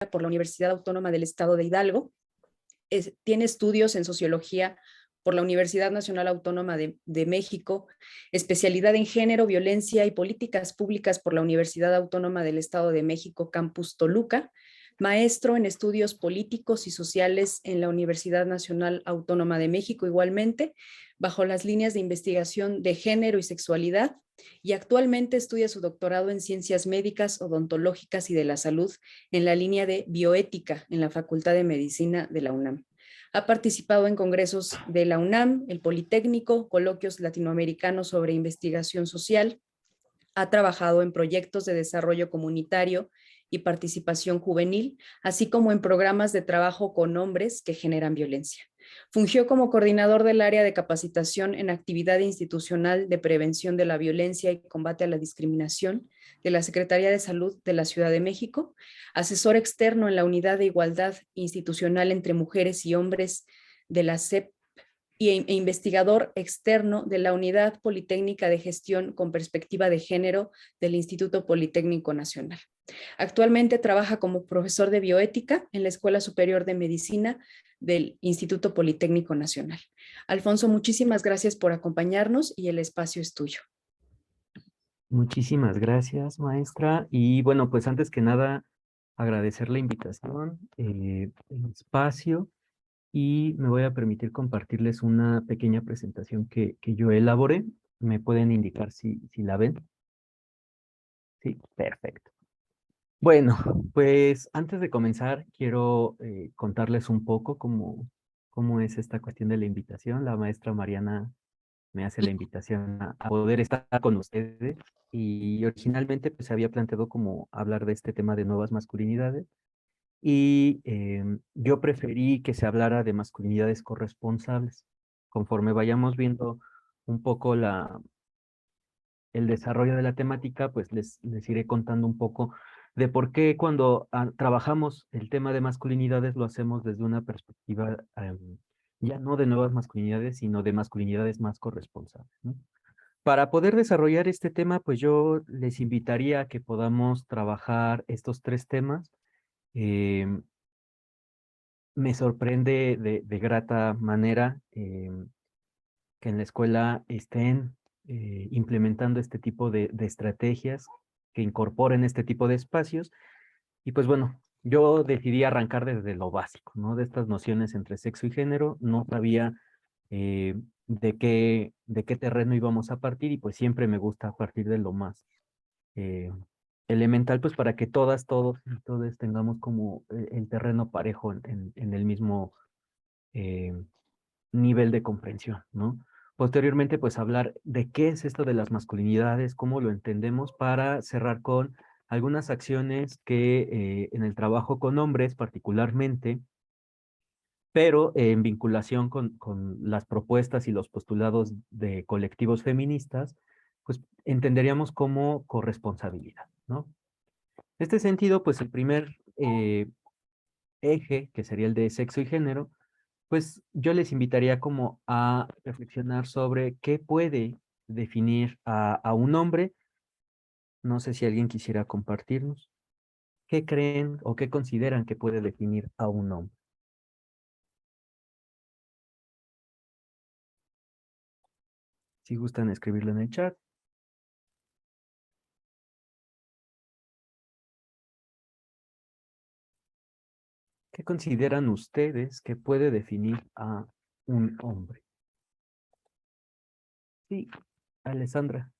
por la Universidad Autónoma del Estado de Hidalgo. Tiene estudios en sociología por la Universidad Nacional Autónoma de México, especialidad en género, violencia y políticas públicas por la Universidad Autónoma del Estado de México, Campus Toluca, maestro en estudios políticos y sociales en la Universidad Nacional Autónoma de México igualmente, bajo las líneas de investigación de género y sexualidad, y actualmente estudia su doctorado en ciencias médicas, odontológicas y de la salud en la línea de bioética en la Facultad de Medicina de la UNAM. Ha participado en congresos de la UNAM, el Politécnico, coloquios latinoamericanos sobre investigación social. Ha trabajado en proyectos de desarrollo comunitario y participación juvenil, así como en programas de trabajo con hombres que generan violencia. Fungió como coordinador del área de capacitación en actividad institucional de prevención de la violencia y combate a la discriminación de la Secretaría de Salud de la Ciudad de México, asesor externo en la Unidad de Igualdad Institucional entre Mujeres y Hombres de la SEP e investigador externo de la Unidad Politécnica de Gestión con Perspectiva de Género del Instituto Politécnico Nacional. Actualmente trabaja como profesor de bioética en la Escuela Superior de Medicina del Instituto Politécnico Nacional. Alfonso, muchísimas gracias por acompañarnos y el espacio es tuyo. Muchísimas gracias, maestra. Y bueno, pues antes que nada, agradecer la invitación, el espacio, y me voy a permitir compartirles una pequeña presentación que yo elaboré. ¿Me pueden indicar si la ven? Sí, perfecto. Bueno, pues antes de comenzar, quiero contarles un poco cómo es esta cuestión de la invitación. La maestra Mariana me hace la invitación a poder estar con ustedes, y originalmente pues se había planteado como hablar de este tema de nuevas masculinidades, y yo preferí que se hablara de masculinidades corresponsables. Conforme vayamos viendo un poco el desarrollo de la temática, pues les iré contando un poco de por qué cuando trabajamos el tema de masculinidades lo hacemos desde una perspectiva ya no de nuevas masculinidades, sino de masculinidades más corresponsables, ¿no? Para poder desarrollar este tema, pues yo les invitaría a que podamos trabajar estos tres temas. Me sorprende de grata manera que en la escuela estén implementando este tipo de estrategias que incorporen este tipo de espacios. Y pues bueno, yo decidí arrancar desde lo básico, ¿no? De estas nociones entre sexo y género. No sabía de qué terreno íbamos a partir, y pues siempre me gusta partir de lo más eh, elemental, pues para que todas, todos y todes tengamos como el terreno parejo en el mismo eh, nivel de comprensión, ¿no? Posteriormente, pues hablar de qué es esto de las masculinidades, cómo lo entendemos, para cerrar con algunas acciones que en el trabajo con hombres particularmente, pero en vinculación con las propuestas y los postulados de colectivos feministas, pues entenderíamos como corresponsabilidad, ¿no? En este sentido, pues el primer eje, que sería el de sexo y género, pues yo les invitaría como a reflexionar sobre qué puede definir a un hombre. No sé si alguien quisiera compartirnos. ¿Qué creen o qué consideran que puede definir a un hombre? Si gustan escribirlo en el chat. ¿Qué consideran ustedes que puede definir a un hombre? Sí, Alessandra.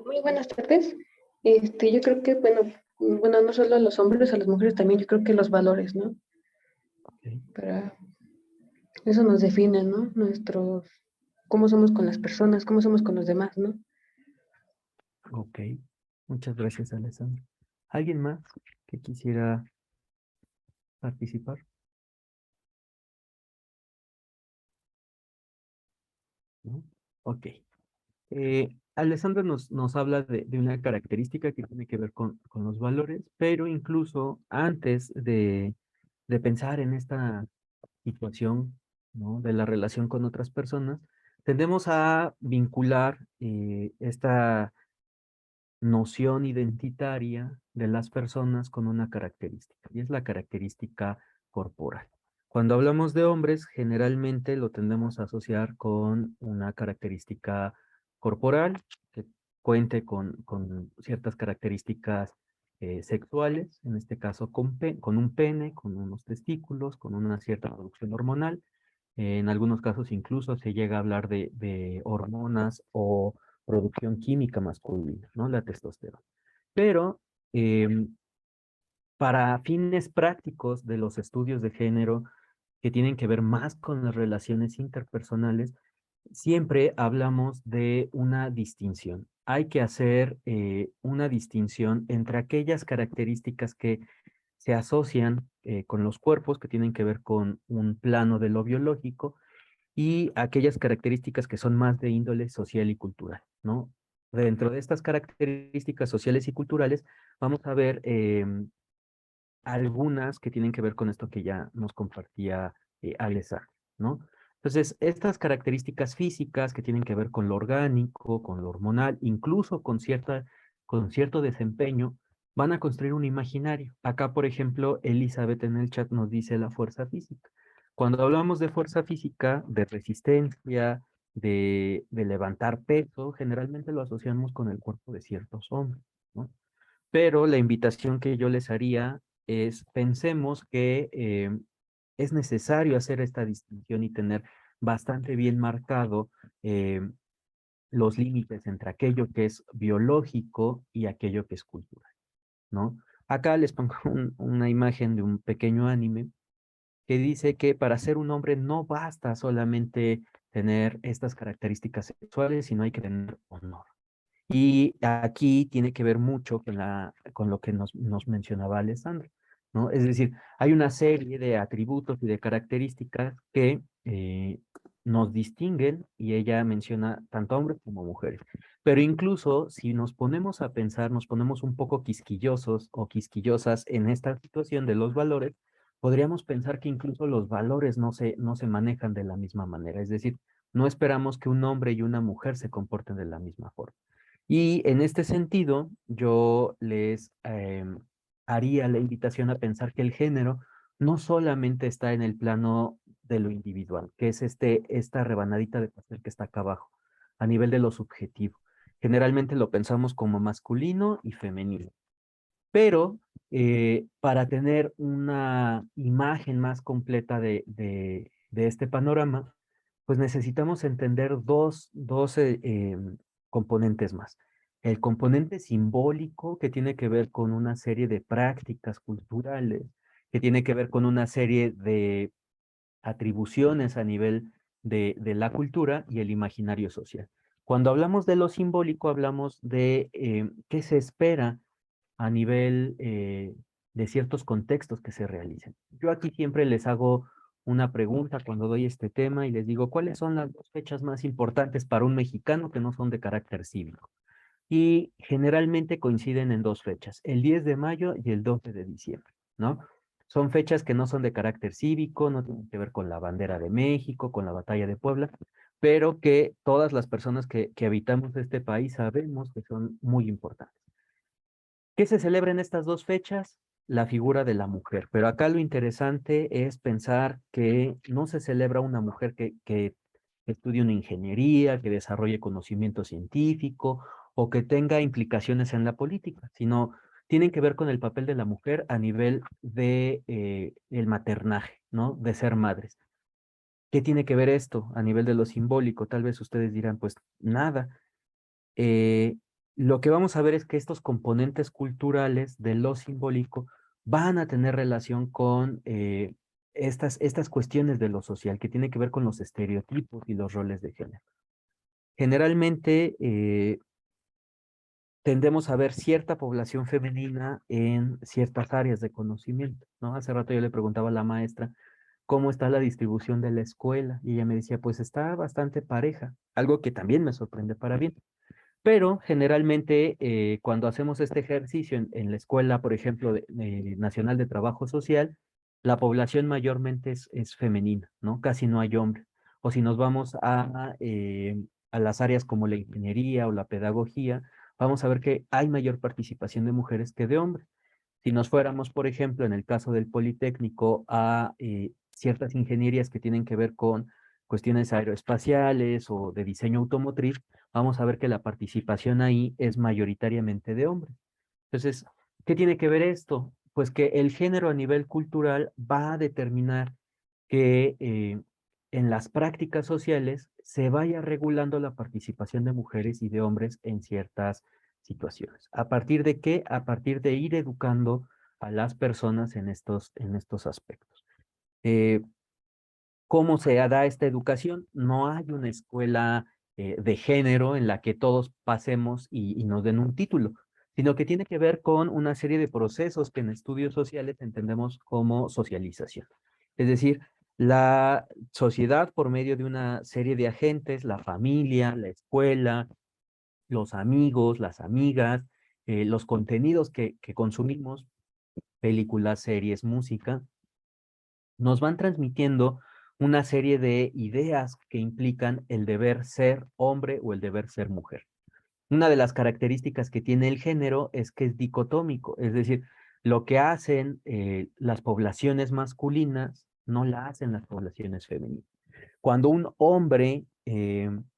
Muy buenas tardes. Yo creo que, bueno, no solo a los hombres, a las mujeres también, yo creo que los valores, ¿no? Ok, Para eso nos define, ¿no? Cómo somos con las personas, cómo somos con los demás, ¿no? ok. Muchas gracias, Alessandra. ¿Alguien más que quisiera participar? ¿No? Ok. Alessandra nos habla de una característica que tiene que ver con los valores, pero incluso antes de pensar en esta situación, ¿no? De la relación con otras personas, tendemos a vincular esta noción identitaria de las personas con una característica, y es la característica corporal. Cuando hablamos de hombres, generalmente lo tendemos a asociar con una característica corporal, que cuente con ciertas características sexuales, en este caso con un pene, con unos testículos, con una cierta producción hormonal. En algunos casos incluso se llega a hablar de hormonas o producción química masculina, ¿no? La testosterona. Pero em, para fines prácticos de los estudios de género que tienen que ver más con las relaciones interpersonales, siempre hablamos de una distinción. Hay que hacer una distinción entre aquellas características que se asocian con los cuerpos, que tienen que ver con un plano de lo biológico, y aquellas características que son más de índole social y cultural, ¿no? Dentro de estas características sociales y culturales, vamos a ver algunas que tienen que ver con esto que ya nos compartía Alessandra, ¿no? Entonces, estas características físicas que tienen que ver con lo orgánico, con lo hormonal, incluso con cierto desempeño, van a construir un imaginario. Acá, por ejemplo, Elizabeth en el chat nos dice la fuerza física. Cuando hablamos de fuerza física, de resistencia, de levantar peso, generalmente lo asociamos con el cuerpo de ciertos hombres, ¿no? Pero la invitación que yo les haría es, pensemos que es necesario hacer esta distinción y tener bastante bien marcado los límites entre aquello que es biológico y aquello que es cultural, ¿no? Acá les pongo una imagen de un pequeño anime que dice que para ser un hombre no basta solamente tener estas características sexuales, sino hay que tener honor. Y aquí tiene que ver mucho con lo que nos mencionaba Alessandro, ¿no? Es decir, hay una serie de atributos y de características que nos distinguen, y ella menciona tanto hombres como mujeres. Pero incluso si nos ponemos a pensar, nos ponemos un poco quisquillosos o quisquillosas en esta situación de los valores, podríamos pensar que incluso los valores no se manejan de la misma manera. Es decir, no esperamos que un hombre y una mujer se comporten de la misma forma. Y en este sentido, yo les haría la invitación a pensar que el género no solamente está en el plano de lo individual, que es esta rebanadita de pastel que está acá abajo, a nivel de lo subjetivo. Generalmente lo pensamos como masculino y femenino, pero para tener una imagen más completa de este panorama, pues necesitamos entender dos componentes más. El componente simbólico, que tiene que ver con una serie de prácticas culturales, que tiene que ver con una serie de atribuciones a nivel de la cultura, y el imaginario social. Cuando hablamos de lo simbólico, hablamos de qué se espera a nivel de ciertos contextos que se realicen. Yo aquí siempre les hago una pregunta cuando doy este tema y les digo, ¿cuáles son las dos fechas más importantes para un mexicano que no son de carácter cívico? Y generalmente coinciden en dos fechas, el 10 de mayo y el 12 de diciembre, ¿no? Son fechas que no son de carácter cívico, no tienen que ver con la bandera de México, con la batalla de Puebla, pero que todas las personas que habitamos este país sabemos que son muy importantes. ¿Qué se celebra en estas dos fechas? La figura de la mujer. Pero acá lo interesante es pensar que no se celebra una mujer que estudie una ingeniería, que desarrolle conocimiento científico o que tenga implicaciones en la política, sino tienen que ver con el papel de la mujer a nivel de el maternaje, ¿no? De ser madres. ¿Qué tiene que ver esto a nivel de lo simbólico? Tal vez ustedes dirán, pues nada. eh, lo que vamos a ver es que estos componentes culturales de lo simbólico van a tener relación con estas cuestiones de lo social, que tiene que ver con los estereotipos y los roles de género. Generalmente tendemos a ver cierta población femenina en ciertas áreas de conocimiento, ¿no? Hace rato yo le preguntaba a la maestra cómo está la distribución de la escuela, y ella me decía, pues está bastante pareja, algo que también me sorprende para bien. Pero generalmente cuando hacemos este ejercicio en la escuela, por ejemplo, Nacional de Trabajo Social, la población mayormente es femenina, ¿no? Casi no hay hombres. O si nos vamos a las áreas como la ingeniería o la pedagogía, vamos a ver que hay mayor participación de mujeres que de hombres. Si nos fuéramos, por ejemplo, en el caso del Politécnico, a ciertas ingenierías que tienen que ver con cuestiones aeroespaciales o de diseño automotriz, vamos a ver que la participación ahí es mayoritariamente de hombres. Entonces, ¿qué tiene que ver esto? Pues que el género a nivel cultural va a determinar que en las prácticas sociales se vaya regulando la participación de mujeres y de hombres en ciertas situaciones. ¿A partir de qué? A partir de ir educando a las personas en estos aspectos. ¿Cómo se da esta educación? No hay una escuela de género en la que todos pasemos y nos den un título, sino que tiene que ver con una serie de procesos que en estudios sociales entendemos como socialización. Es decir, la sociedad por medio de una serie de agentes, la familia, la escuela, los amigos, las amigas, los contenidos que consumimos, películas, series, música, nos van transmitiendo una serie de ideas que implican el deber ser hombre o el deber ser mujer. Una de las características que tiene el género es que es dicotómico, es decir, lo que hacen las poblaciones masculinas no la hacen las poblaciones femeninas. Cuando un hombre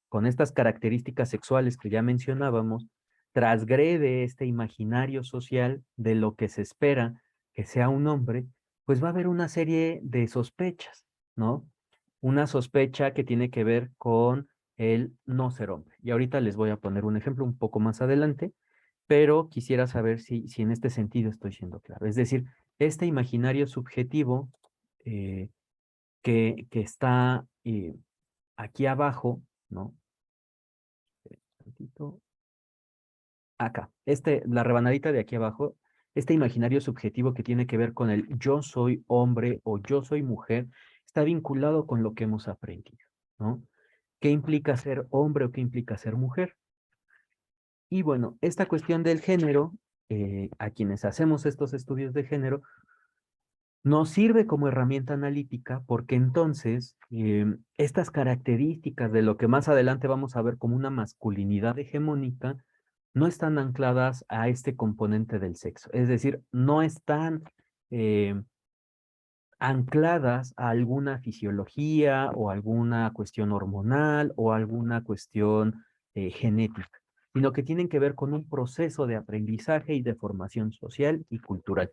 con estas características sexuales que ya mencionábamos transgrede este imaginario social de lo que se espera que sea un hombre, pues va a haber una serie de sospechas, ¿no? Una sospecha que tiene que ver con el no ser hombre. Y ahorita les voy a poner un ejemplo un poco más adelante, pero quisiera saber si en este sentido estoy siendo claro. Es decir, este imaginario subjetivo que está aquí abajo, ¿no? Tantito. Acá, la rebanadita de aquí abajo, este imaginario subjetivo que tiene que ver con el yo soy hombre o yo soy mujer, está vinculado con lo que hemos aprendido, ¿no? ¿Qué implica ser hombre o qué implica ser mujer? Y bueno, esta cuestión del género, a quienes hacemos estos estudios de género, nos sirve como herramienta analítica porque entonces estas características de lo que más adelante vamos a ver como una masculinidad hegemónica no están ancladas a este componente del sexo. Es decir, no están ancladas a alguna fisiología o alguna cuestión hormonal o alguna cuestión genética, sino que tienen que ver con un proceso de aprendizaje y de formación social y cultural.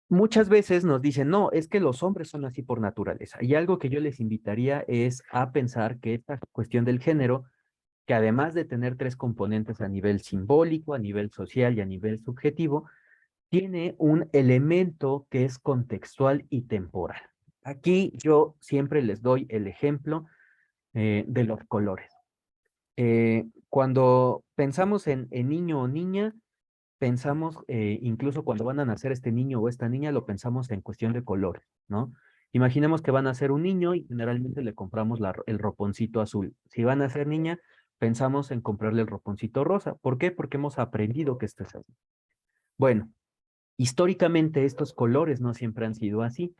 Muchas veces nos dicen, no, es que los hombres son así por naturaleza. Y algo que yo les invitaría es a pensar que esta cuestión del género, que además de tener tres componentes a nivel simbólico, a nivel social y a nivel subjetivo, tiene un elemento que es contextual y temporal. Aquí yo siempre les doy el ejemplo de los colores. Cuando pensamos en niño o niña, pensamos, incluso cuando van a nacer este niño o esta niña, lo pensamos en cuestión de colores, ¿no? Imaginemos que van a ser un niño y generalmente le compramos el roponcito azul. Si van a ser niña, pensamos en comprarle el roponcito rosa. ¿Por qué? Porque hemos aprendido que esto es así. Bueno, históricamente estos colores no siempre han sido así.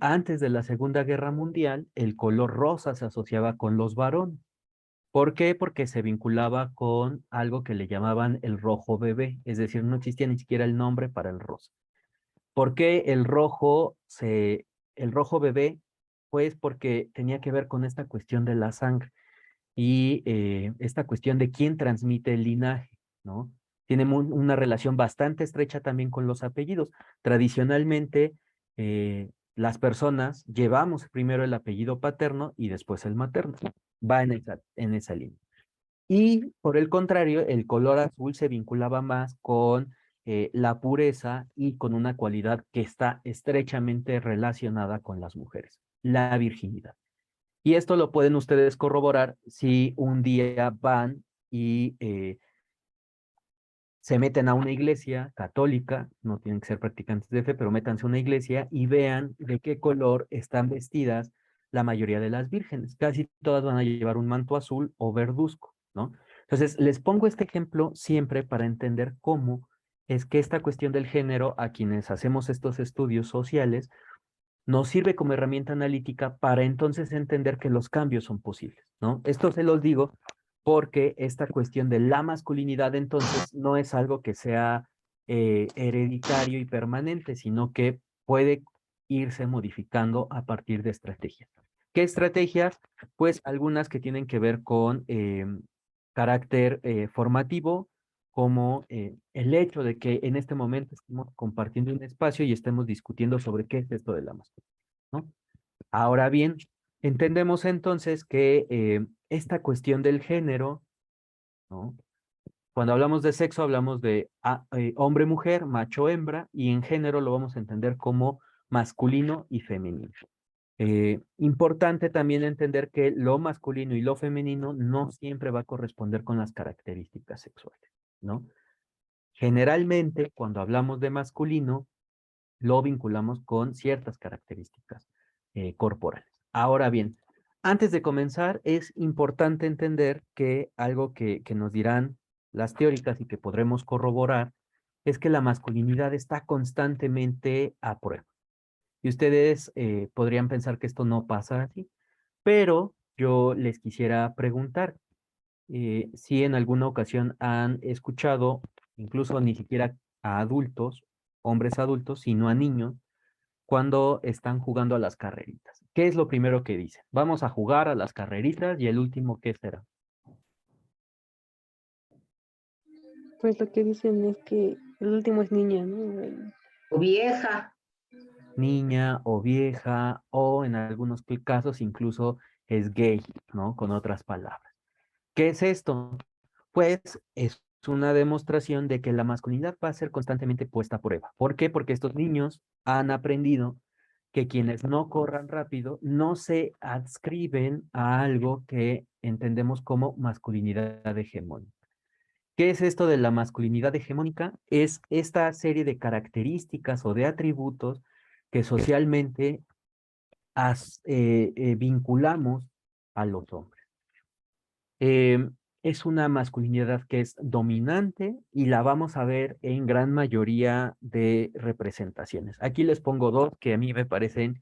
Antes de la Segunda Guerra Mundial, el color rosa se asociaba con los varones. ¿Por qué? Porque se vinculaba con algo que le llamaban el rojo bebé, es decir, no existía ni siquiera el nombre para el rosa. ¿Por qué el rojo bebé? Pues porque tenía que ver con esta cuestión de la sangre y esta cuestión de quién transmite el linaje, ¿no? Tiene una relación bastante estrecha también con los apellidos. Tradicionalmente, las personas llevamos primero el apellido paterno y después el materno. Va en esa línea. Y por el contrario, el color azul se vinculaba más con la pureza y con una cualidad que está estrechamente relacionada con las mujeres, la virginidad. Y esto lo pueden ustedes corroborar si un día van y se meten a una iglesia católica, no tienen que ser practicantes de fe, pero métanse a una iglesia y vean de qué color están vestidas la mayoría de las vírgenes. Casi todas van a llevar un manto azul o verduzco, ¿no? Entonces, les pongo este ejemplo siempre para entender cómo es que esta cuestión del género, a quienes hacemos estos estudios sociales, nos sirve como herramienta analítica para entonces entender que los cambios son posibles, ¿no? Esto se los digo porque esta cuestión de la masculinidad entonces no es algo que sea hereditario y permanente, sino que puede irse modificando a partir de estrategias. ¿Qué estrategias? Pues algunas que tienen que ver con carácter formativo, como el hecho de que en este momento estamos compartiendo un espacio y estemos discutiendo sobre qué es esto de la masculinidad, ¿no? Ahora bien, entendemos entonces que esta cuestión del género, ¿no? Cuando hablamos de sexo, hablamos de hombre-mujer, macho-hembra, y en género lo vamos a entender como masculino y femenino. Importante también entender que lo masculino y lo femenino no siempre va a corresponder con las características sexuales, ¿no? Generalmente, cuando hablamos de masculino, lo vinculamos con ciertas características corporales. Ahora bien, antes de comenzar, es importante entender que algo que nos dirán las teóricas y que podremos corroborar es que la masculinidad está constantemente a prueba. Y ustedes podrían pensar que esto no pasa así, pero yo les quisiera preguntar si en alguna ocasión han escuchado, incluso ni siquiera a adultos, hombres adultos, sino a niños, cuando están jugando a las carreritas. ¿Qué es lo primero que dicen? Vamos a jugar a las carreritas y el último, ¿qué será? Pues lo que dicen es que el último es niña, ¿no? O vieja. Niña o vieja, o en algunos casos incluso es gay, ¿no? Con otras palabras. ¿Qué es esto? Pues es una demostración de que la masculinidad va a ser constantemente puesta a prueba. ¿Por qué? Porque estos niños han aprendido que quienes no corran rápido no se adscriben a algo que entendemos como masculinidad hegemónica. ¿Qué es esto de la masculinidad hegemónica? Es esta serie de características o de atributos que socialmente vinculamos a los hombres. Es una masculinidad que es dominante y la vamos a ver en gran mayoría de representaciones. Aquí les pongo dos que a mí me parecen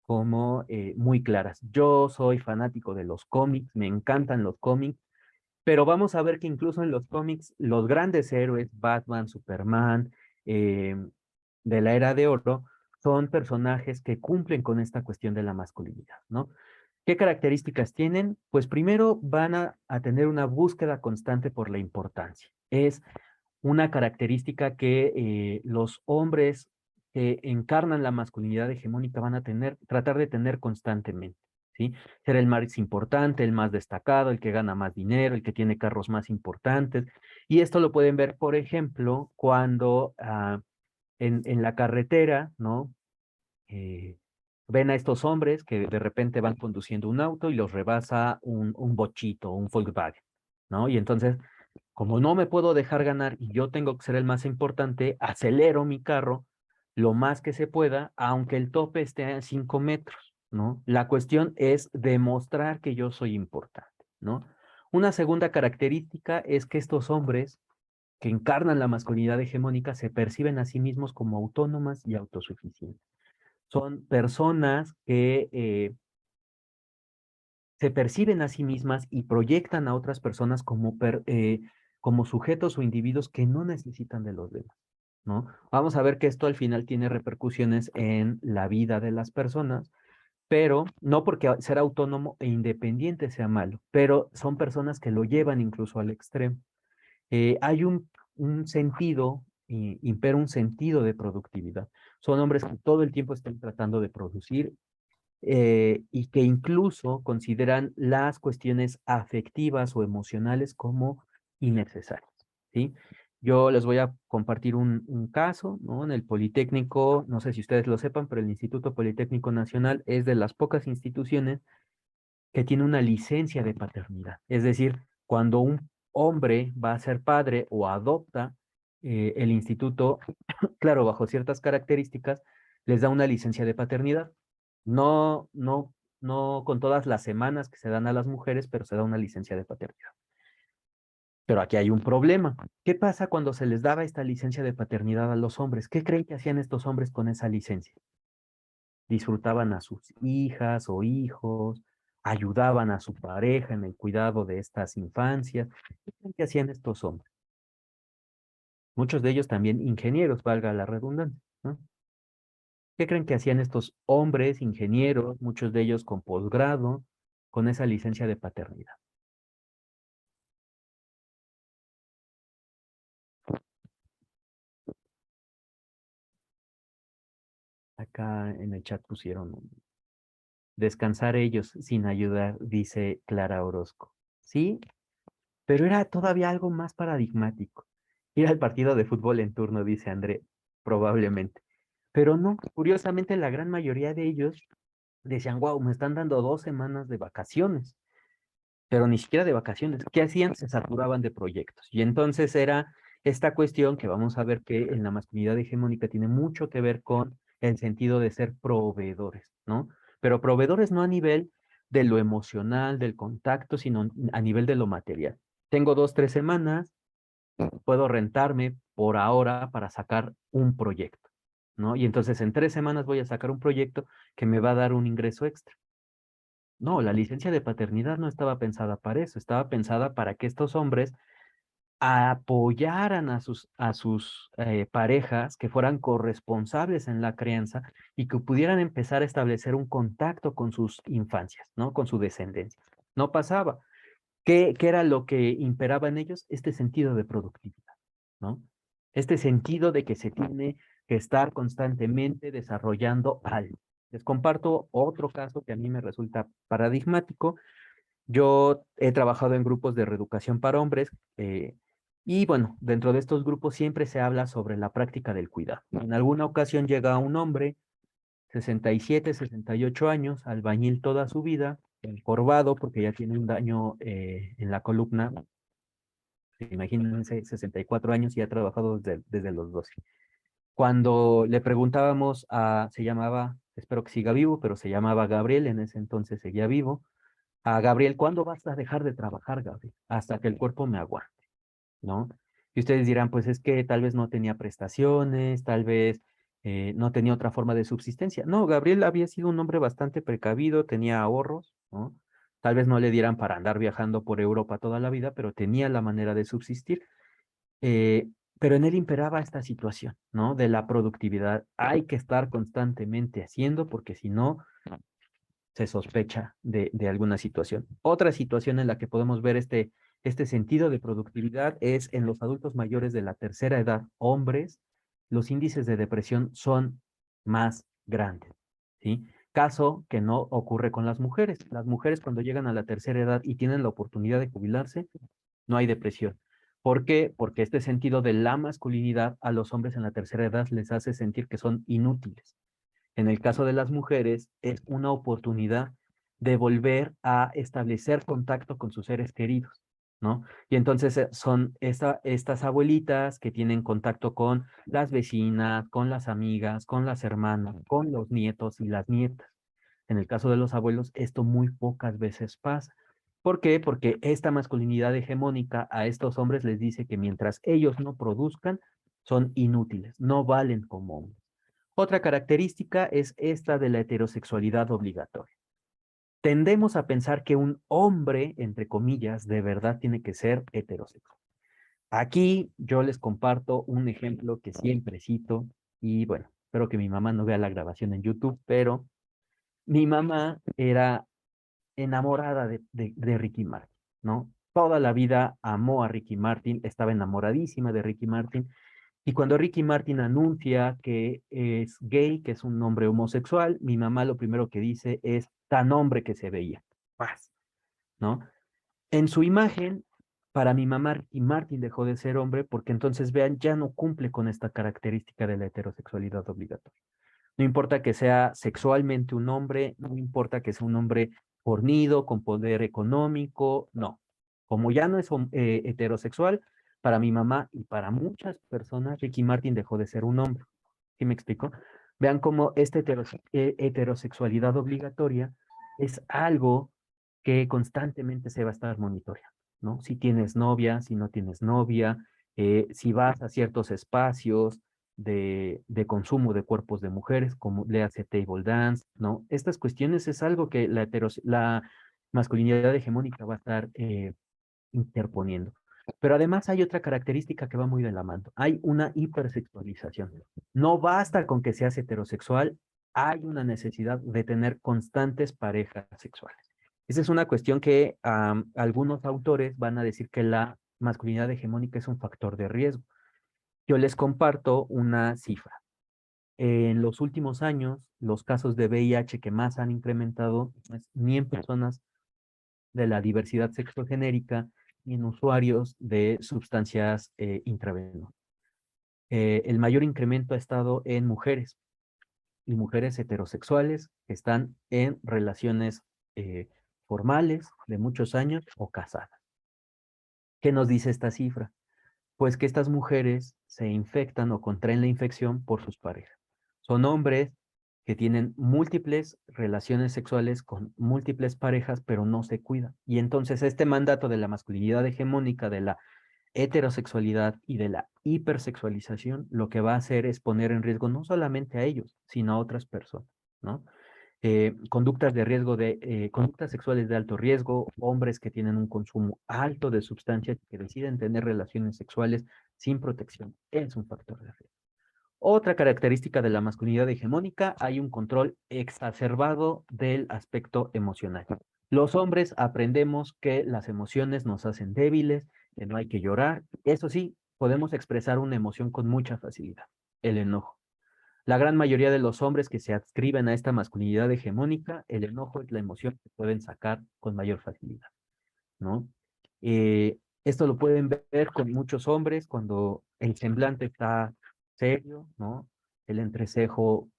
como muy claras. Yo soy fanático de los cómics, me encantan los cómics, pero vamos a ver que incluso en los cómics los grandes héroes, Batman, Superman, de la Era de Oro, son personajes que cumplen con esta cuestión de la masculinidad, ¿no? ¿Qué características tienen? Pues primero van a tener una búsqueda constante por la importancia. Es una característica que los hombres que encarnan la masculinidad hegemónica van a tratar de tener constantemente, ¿sí? Ser el más importante, el más destacado, el que gana más dinero, el que tiene carros más importantes. Y esto lo pueden ver, por ejemplo, cuando en la carretera, ¿no? eh, ven a estos hombres que de repente van conduciendo un auto y los rebasa un bochito, un Volkswagen, ¿no? Y entonces, como no me puedo dejar ganar y yo tengo que ser el más importante, acelero mi carro lo más que se pueda, aunque el tope esté a 5 metros, ¿no? La cuestión es demostrar que yo soy importante, ¿no? Una segunda característica es que estos hombres que encarnan la masculinidad hegemónica se perciben a sí mismos como autónomas y autosuficientes. Son personas que se perciben a sí mismas y proyectan a otras personas como sujetos o individuos que no necesitan de los demás, ¿no? Vamos a ver que esto al final tiene repercusiones en la vida de las personas, pero no porque ser autónomo e independiente sea malo, pero son personas que lo llevan incluso al extremo. Hay un sentido, impera un sentido de productividad. Son hombres que todo el tiempo están tratando de producir y que incluso consideran las cuestiones afectivas o emocionales como innecesarias, ¿sí? Yo les voy a compartir un caso, ¿no? En el Politécnico, no sé si ustedes lo sepan, pero el Instituto Politécnico Nacional es de las pocas instituciones que tiene una licencia de paternidad. Es decir, cuando un hombre va a ser padre o adopta, el instituto, claro, bajo ciertas características, les da una licencia de paternidad. No, no, no con todas las semanas que se dan a las mujeres, pero se da una licencia de paternidad. Pero aquí hay un problema. ¿Qué pasa cuando se les daba esta licencia de paternidad a los hombres? ¿Qué creen que hacían estos hombres con esa licencia? Disfrutaban a sus hijas o hijos, ayudaban a su pareja en el cuidado de estas infancias. ¿Qué creen que hacían estos hombres? muchos de ellos también ingenieros, valga la redundancia, ¿no? ¿Qué creen que hacían estos hombres ingenieros, muchos de ellos con posgrado, con esa licencia de paternidad? Acá en el chat pusieron descansar ellos sin ayudar, dice Clara Orozco. Sí, pero era todavía algo más paradigmático. Ir al partido de fútbol en turno, dice André, probablemente. Pero no, curiosamente la gran mayoría de ellos decían, wow, me están dando 2 semanas de vacaciones, pero ni siquiera de vacaciones. ¿Qué hacían? Se saturaban de proyectos. Y entonces era esta cuestión que vamos a ver que en la masculinidad hegemónica tiene mucho que ver con el sentido de ser proveedores, ¿no? Pero proveedores no a nivel de lo emocional, del contacto, sino a nivel de lo material. Tengo 2, 3 semanas, puedo rentarme por ahora para sacar un proyecto, ¿no? Y entonces en 3 semanas voy a sacar un proyecto que me va a dar un ingreso extra. No, la licencia de paternidad no estaba pensada para eso, estaba pensada para que estos hombres apoyaran a sus parejas, que fueran corresponsables en la crianza y que pudieran empezar a establecer un contacto con sus infancias, ¿no? Con su descendencia. No pasaba. ¿Qué era lo que imperaba en ellos? Este sentido de productividad, ¿no? Este sentido de que se tiene que estar constantemente desarrollando algo. Les comparto otro caso que a mí me resulta paradigmático. Yo he trabajado en grupos de reeducación para hombres y bueno, dentro de estos grupos siempre se habla sobre la práctica del cuidado. En alguna ocasión llega un hombre, 67, 68 años, albañil toda su vida, encorvado porque ya tiene un daño en la columna. Imagínense, 64 años y ha trabajado desde los 12. Cuando le preguntábamos se llamaba, espero que siga vivo, pero se llamaba Gabriel, en ese entonces seguía vivo, a Gabriel, ¿cuándo vas a dejar de trabajar, Gabriel? Hasta que el cuerpo me aguante, ¿no? Y ustedes dirán, pues es que tal vez no tenía prestaciones, tal vez no tenía otra forma de subsistencia. No, Gabriel había sido un hombre bastante precavido, tenía ahorros, ¿no? Tal vez no le dieran para andar viajando por Europa toda la vida, pero tenía la manera de subsistir. Eh, pero en él imperaba esta situación, ¿no? De la productividad. Hay que estar constantemente haciendo porque si no, se sospecha de alguna situación. Otra situación en la que podemos ver este sentido de productividad es en los adultos mayores de la tercera edad, hombres, los índices de depresión son más grandes, ¿sí? Caso que no ocurre con las mujeres. Las mujeres cuando llegan a la tercera edad y tienen la oportunidad de jubilarse, no hay depresión. ¿Por qué? Porque este sentido de la masculinidad a los hombres en la tercera edad les hace sentir que son inútiles. En el caso de las mujeres, es una oportunidad de volver a establecer contacto con sus seres queridos, ¿no? Y entonces son estas abuelitas que tienen contacto con las vecinas, con las amigas, con las hermanas, con los nietos y las nietas. En el caso de los abuelos, esto muy pocas veces pasa. ¿Por qué? Porque esta masculinidad hegemónica a estos hombres les dice que mientras ellos no produzcan, son inútiles, no valen como hombres. Otra característica es esta de la heterosexualidad obligatoria. Tendemos a pensar que un hombre, entre comillas, de verdad tiene que ser heterosexual. Aquí yo les comparto un ejemplo que siempre cito y bueno, espero que mi mamá no vea la grabación en YouTube, pero mi mamá era enamorada de Ricky Martin, ¿no? Toda la vida amó a Ricky Martin, estaba enamoradísima de Ricky Martin. Y cuando Ricky Martin anuncia que es gay, que es un hombre homosexual, mi mamá lo primero que dice es tan hombre que se veía. Paz, ¿no? En su imagen, para mi mamá, Ricky Martin dejó de ser hombre porque entonces vean, ya no cumple con esta característica de la heterosexualidad obligatoria. No importa que sea sexualmente un hombre, no importa que sea un hombre fornido, con poder económico, no. Como ya no es heterosexual, para mi mamá y para muchas personas, Ricky Martin dejó de ser un hombre. ¿Sí me explico? Vean cómo esta heterosexualidad obligatoria es algo que constantemente se va a estar monitoreando, ¿no? Si tienes novia, si no tienes novia, si vas a ciertos espacios, de consumo de cuerpos de mujeres, como le hace table dance, ¿no? Estas cuestiones es algo que la masculinidad hegemónica va a estar interponiendo. Pero además hay otra característica que va muy de la mano. Hay una hipersexualización. No basta con que seas heterosexual, hay una necesidad de tener constantes parejas sexuales. Esa es una cuestión que algunos autores van a decir que la masculinidad hegemónica es un factor de riesgo. Yo les comparto una cifra. En los últimos años, los casos de VIH que más han incrementado ni en personas de la diversidad sexogenérica ni en usuarios de sustancias intravenosas. El mayor incremento ha estado en mujeres y mujeres heterosexuales que están en relaciones formales de muchos años o casadas. ¿Qué nos dice esta cifra? Pues que estas mujeres se infectan o contraen la infección por sus parejas. Son hombres que tienen múltiples relaciones sexuales con múltiples parejas, pero no se cuidan. Y entonces este mandato de la masculinidad hegemónica, de la heterosexualidad y de la hipersexualización, lo que va a hacer es poner en riesgo no solamente a ellos, sino a otras personas, ¿no? Conductas de riesgo conductas sexuales de alto riesgo, hombres que tienen un consumo alto de sustancias que deciden tener relaciones sexuales sin protección, es un factor de riesgo. Otra característica de la masculinidad hegemónica, hay un control exacerbado del aspecto emocional. Los hombres aprendemos que las emociones nos hacen débiles, que no hay que llorar. Eso sí, podemos expresar una emoción con mucha facilidad, el enojo. La gran mayoría de los hombres que se adscriben a esta masculinidad hegemónica, el enojo es la emoción que pueden sacar con mayor facilidad, ¿no? Esto lo pueden ver con muchos hombres cuando el semblante está serio, ¿no? El entrecejo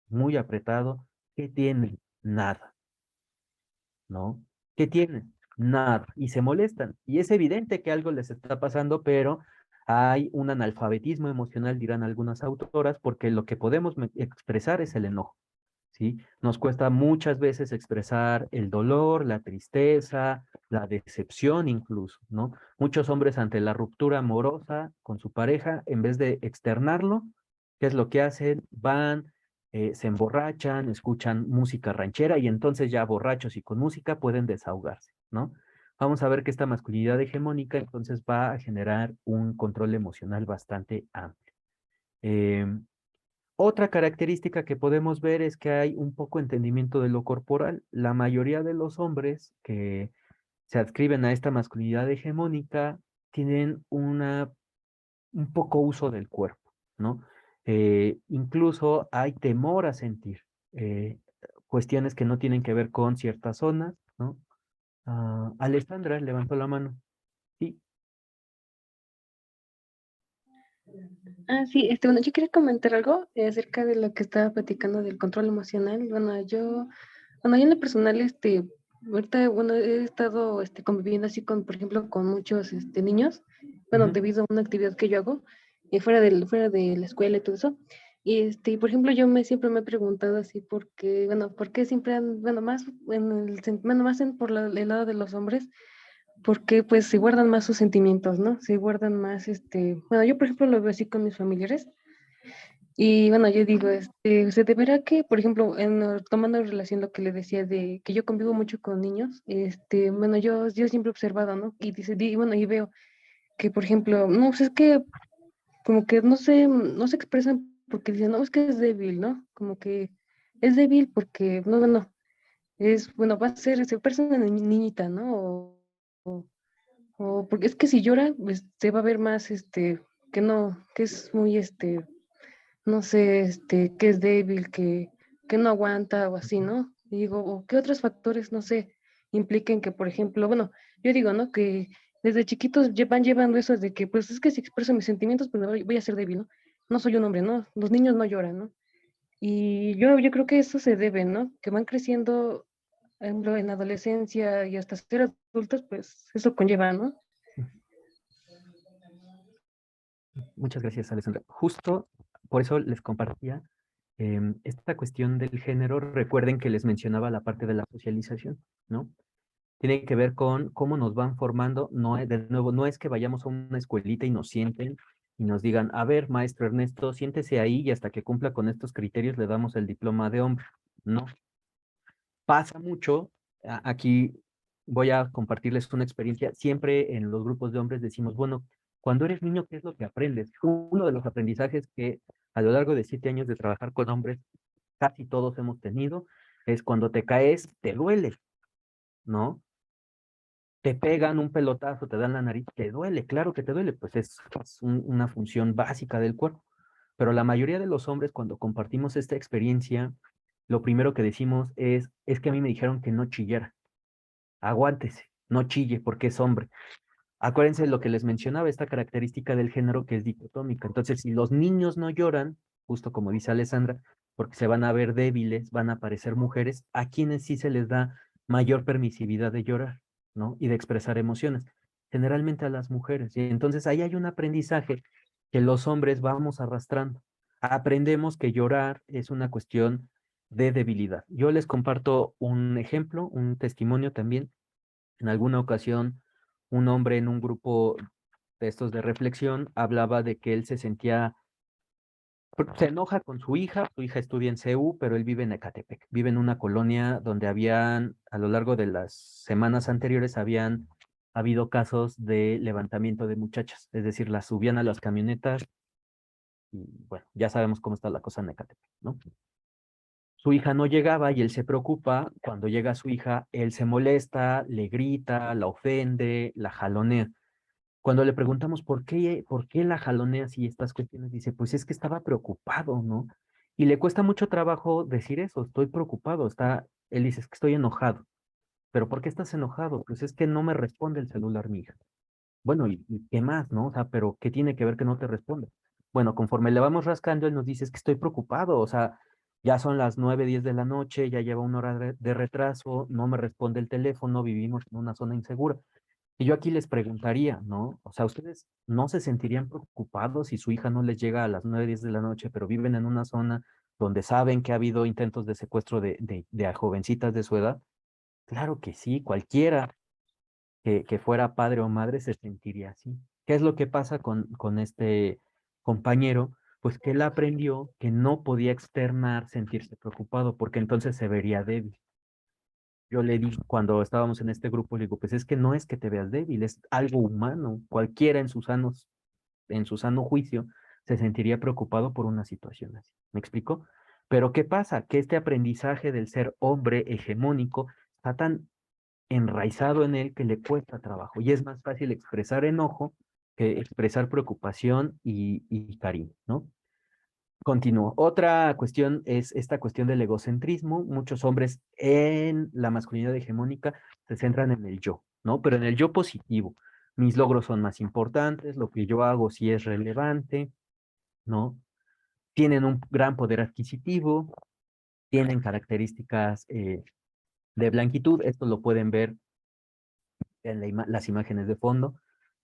muy apretado. ¿Qué tienen? Nada, ¿no? ¿Qué tienen? Nada. Y se molestan. Y es evidente que algo les está pasando, pero hay un analfabetismo emocional, dirán algunas autoras, porque lo que podemos expresar es el enojo, ¿sí? Nos cuesta muchas veces expresar el dolor, la tristeza, la decepción incluso, ¿no? Muchos hombres ante la ruptura amorosa con su pareja, en vez de externarlo, ¿qué es lo que hacen? Van, se emborrachan, escuchan música ranchera y entonces ya borrachos y con música pueden desahogarse, ¿no? Vamos a ver que esta masculinidad hegemónica entonces va a generar un control emocional bastante amplio. Otra característica que podemos ver es que hay un poco entendimiento de lo corporal. La mayoría de los hombres que se adscriben a esta masculinidad hegemónica tienen un poco uso del cuerpo, ¿no? Incluso hay temor a sentir eh, cuestiones que no tienen que ver con ciertas zonas, ¿no? Alessandra levantó la mano. Sí. Sí, bueno, yo quería comentar algo acerca de lo que estaba platicando del control emocional. Bueno, yo en lo personal, ahorita, bueno, he estado, conviviendo así con, por ejemplo, con muchos, niños, bueno, Ujú. debido a una actividad que yo hago, fuera de la escuela y todo eso. Por ejemplo, siempre me he preguntado así, ¿por qué siempre bueno, más bueno, por el lado de los hombres, porque pues se guardan más sus sentimientos, ¿no? Se guardan más, bueno, yo por ejemplo lo veo así con mis familiares y bueno, yo digo, se deberá que, por ejemplo, tomando en relación lo que le decía de que yo convivo mucho con niños, bueno, yo siempre he observado, ¿no? Bueno, y veo que, por ejemplo, no, pues es que como que no se expresan porque dicen, no, es que es débil, ¿no? Como que es débil porque, no, bueno, bueno, va a ser, se parece a una niñita, ¿no? O porque es que si llora, pues se va a ver más, que no, que es muy, no sé, que es débil, que no aguanta o así, ¿no? Y digo, o qué otros factores, no sé, impliquen que, por ejemplo, bueno, yo digo, ¿no? Que desde chiquitos van llevando eso de que, pues es que si expreso mis sentimientos, pues voy a ser débil, ¿no? No soy un hombre, ¿no? Los niños no lloran, ¿no? Y yo creo que eso se debe, ¿no? Que van creciendo, por ejemplo, en la adolescencia y hasta ser adultos, pues eso conlleva, ¿no? Muchas gracias, Alessandra. Justo por eso les compartía esta cuestión del género. Recuerden que les mencionaba la parte de la socialización, ¿no? Tiene que ver con cómo nos van formando. No, de nuevo, no es que vayamos a una escuelita y nos sienten y nos digan, a ver, maestro Ernesto, siéntese ahí y hasta que cumpla con estos criterios le damos el diploma de hombre. No, pasa mucho. Aquí voy a compartirles una experiencia. Siempre en los grupos de hombres decimos, bueno, cuando eres niño, ¿qué es lo que aprendes? Uno de los aprendizajes que a lo largo de 7 años de trabajar con hombres, casi todos hemos tenido, es cuando te caes, te duele, ¿no? Te pegan un pelotazo, te dan la nariz, te duele, claro que te duele, pues es una función básica del cuerpo. Pero la mayoría de los hombres, cuando compartimos esta experiencia, lo primero que decimos es que a mí me dijeron que no chillara. Aguántese, no chille porque es hombre. Acuérdense de lo que les mencionaba, esta característica del género que es dicotómica. Entonces, si los niños no lloran, justo como dice Alessandra, porque se van a ver débiles, van a parecer mujeres, a quienes sí se les da mayor permisividad de llorar, ¿no? Y de expresar emociones. Generalmente a las mujeres. Y entonces ahí hay un aprendizaje que los hombres vamos arrastrando. Aprendemos que llorar es una cuestión de debilidad. Yo les comparto un ejemplo, un testimonio también. En alguna ocasión, un hombre en un grupo de estos de reflexión hablaba de que él se sentía, se enoja con su hija estudia en CEU, pero él vive en Ecatepec, vive en una colonia donde habían, a lo largo de las semanas anteriores, habían habido casos de levantamiento de muchachas, es decir, las subían a las camionetas y bueno, ya sabemos cómo está la cosa en Ecatepec, ¿no? Su hija no llegaba y él se preocupa. Cuando llega su hija, él se molesta, le grita, la ofende, la jalonea. Cuando le preguntamos por qué la jaloneas y estas cuestiones, dice, pues es que estaba preocupado, ¿no? Y le cuesta mucho trabajo decir eso, estoy preocupado, él dice, es que estoy enojado. ¿Pero por qué estás enojado? Pues es que no me responde el celular, mi hija. Bueno, ¿y qué más, no? O sea, pero ¿qué tiene que ver que no te responde? Bueno, conforme le vamos rascando, él nos dice, es que estoy preocupado, o sea, ya son las 9:10 de la noche, ya lleva 1 hora de retraso, no me responde el teléfono, vivimos en una zona insegura. Y yo aquí les preguntaría, ¿no? O sea, ¿ustedes no se sentirían preocupados si su hija no les llega a las 9:10 de la noche, pero viven en una zona donde saben que ha habido intentos de secuestro de a jovencitas de su edad? Claro que sí, cualquiera que fuera padre o madre se sentiría así. ¿Qué es lo que pasa con este compañero? Pues que él aprendió que no podía externar sentirse preocupado porque entonces se vería débil. Yo le dije, cuando estábamos en este grupo, le digo, pues es que no es que te veas débil, es algo humano. Cualquiera en su sano juicio se sentiría preocupado por una situación así. ¿Me explico? Pero ¿qué pasa? Que este aprendizaje del ser hombre hegemónico está tan enraizado en él que le cuesta trabajo y es más fácil expresar enojo que expresar preocupación y cariño, ¿no? Continúo. Otra cuestión es esta cuestión del egocentrismo. Muchos hombres en la masculinidad hegemónica se centran en el yo, ¿no? Pero en el yo positivo. Mis logros son más importantes, lo que yo hago sí es relevante, ¿no? Tienen un gran poder adquisitivo, tienen características de blanquitud. Esto lo pueden ver en las imágenes de fondo,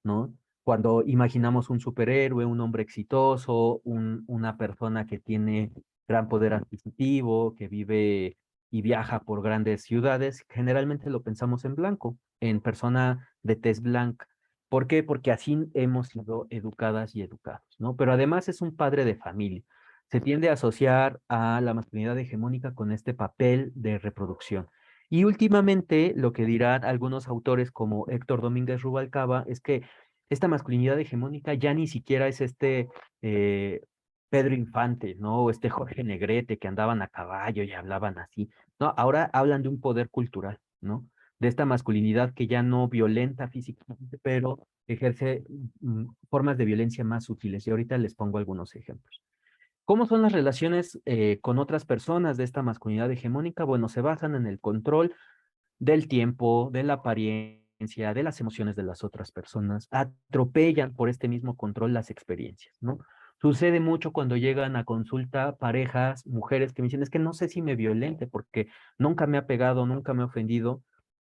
¿no? Cuando imaginamos un superhéroe, un hombre exitoso, una persona que tiene gran poder adquisitivo, que vive y viaja por grandes ciudades, generalmente lo pensamos en blanco, en persona de tez blanca. ¿Por qué? Porque así hemos sido educadas y educados, ¿no? Pero además es un padre de familia. Se tiende a asociar a la masculinidad hegemónica con este papel de reproducción. Y últimamente lo que dirán algunos autores como Héctor Domínguez Rubalcaba es que esta masculinidad hegemónica ya ni siquiera es eh, Pedro Infante, ¿no? O este Jorge Negrete que andaban a caballo y hablaban así. No, ahora hablan de un poder cultural, ¿no? De esta masculinidad que ya no violenta físicamente, pero ejerce formas de violencia más sutiles. Y ahorita les pongo algunos ejemplos. ¿Cómo son las relaciones con otras personas de esta masculinidad hegemónica? Bueno, se basan en el control del tiempo, de la apariencia, de las emociones de las otras personas. Atropellan por este mismo control las experiencias, ¿no? Sucede mucho cuando llegan a consulta parejas, mujeres que me dicen, es que no sé si me violente porque nunca me ha pegado, nunca me ha ofendido,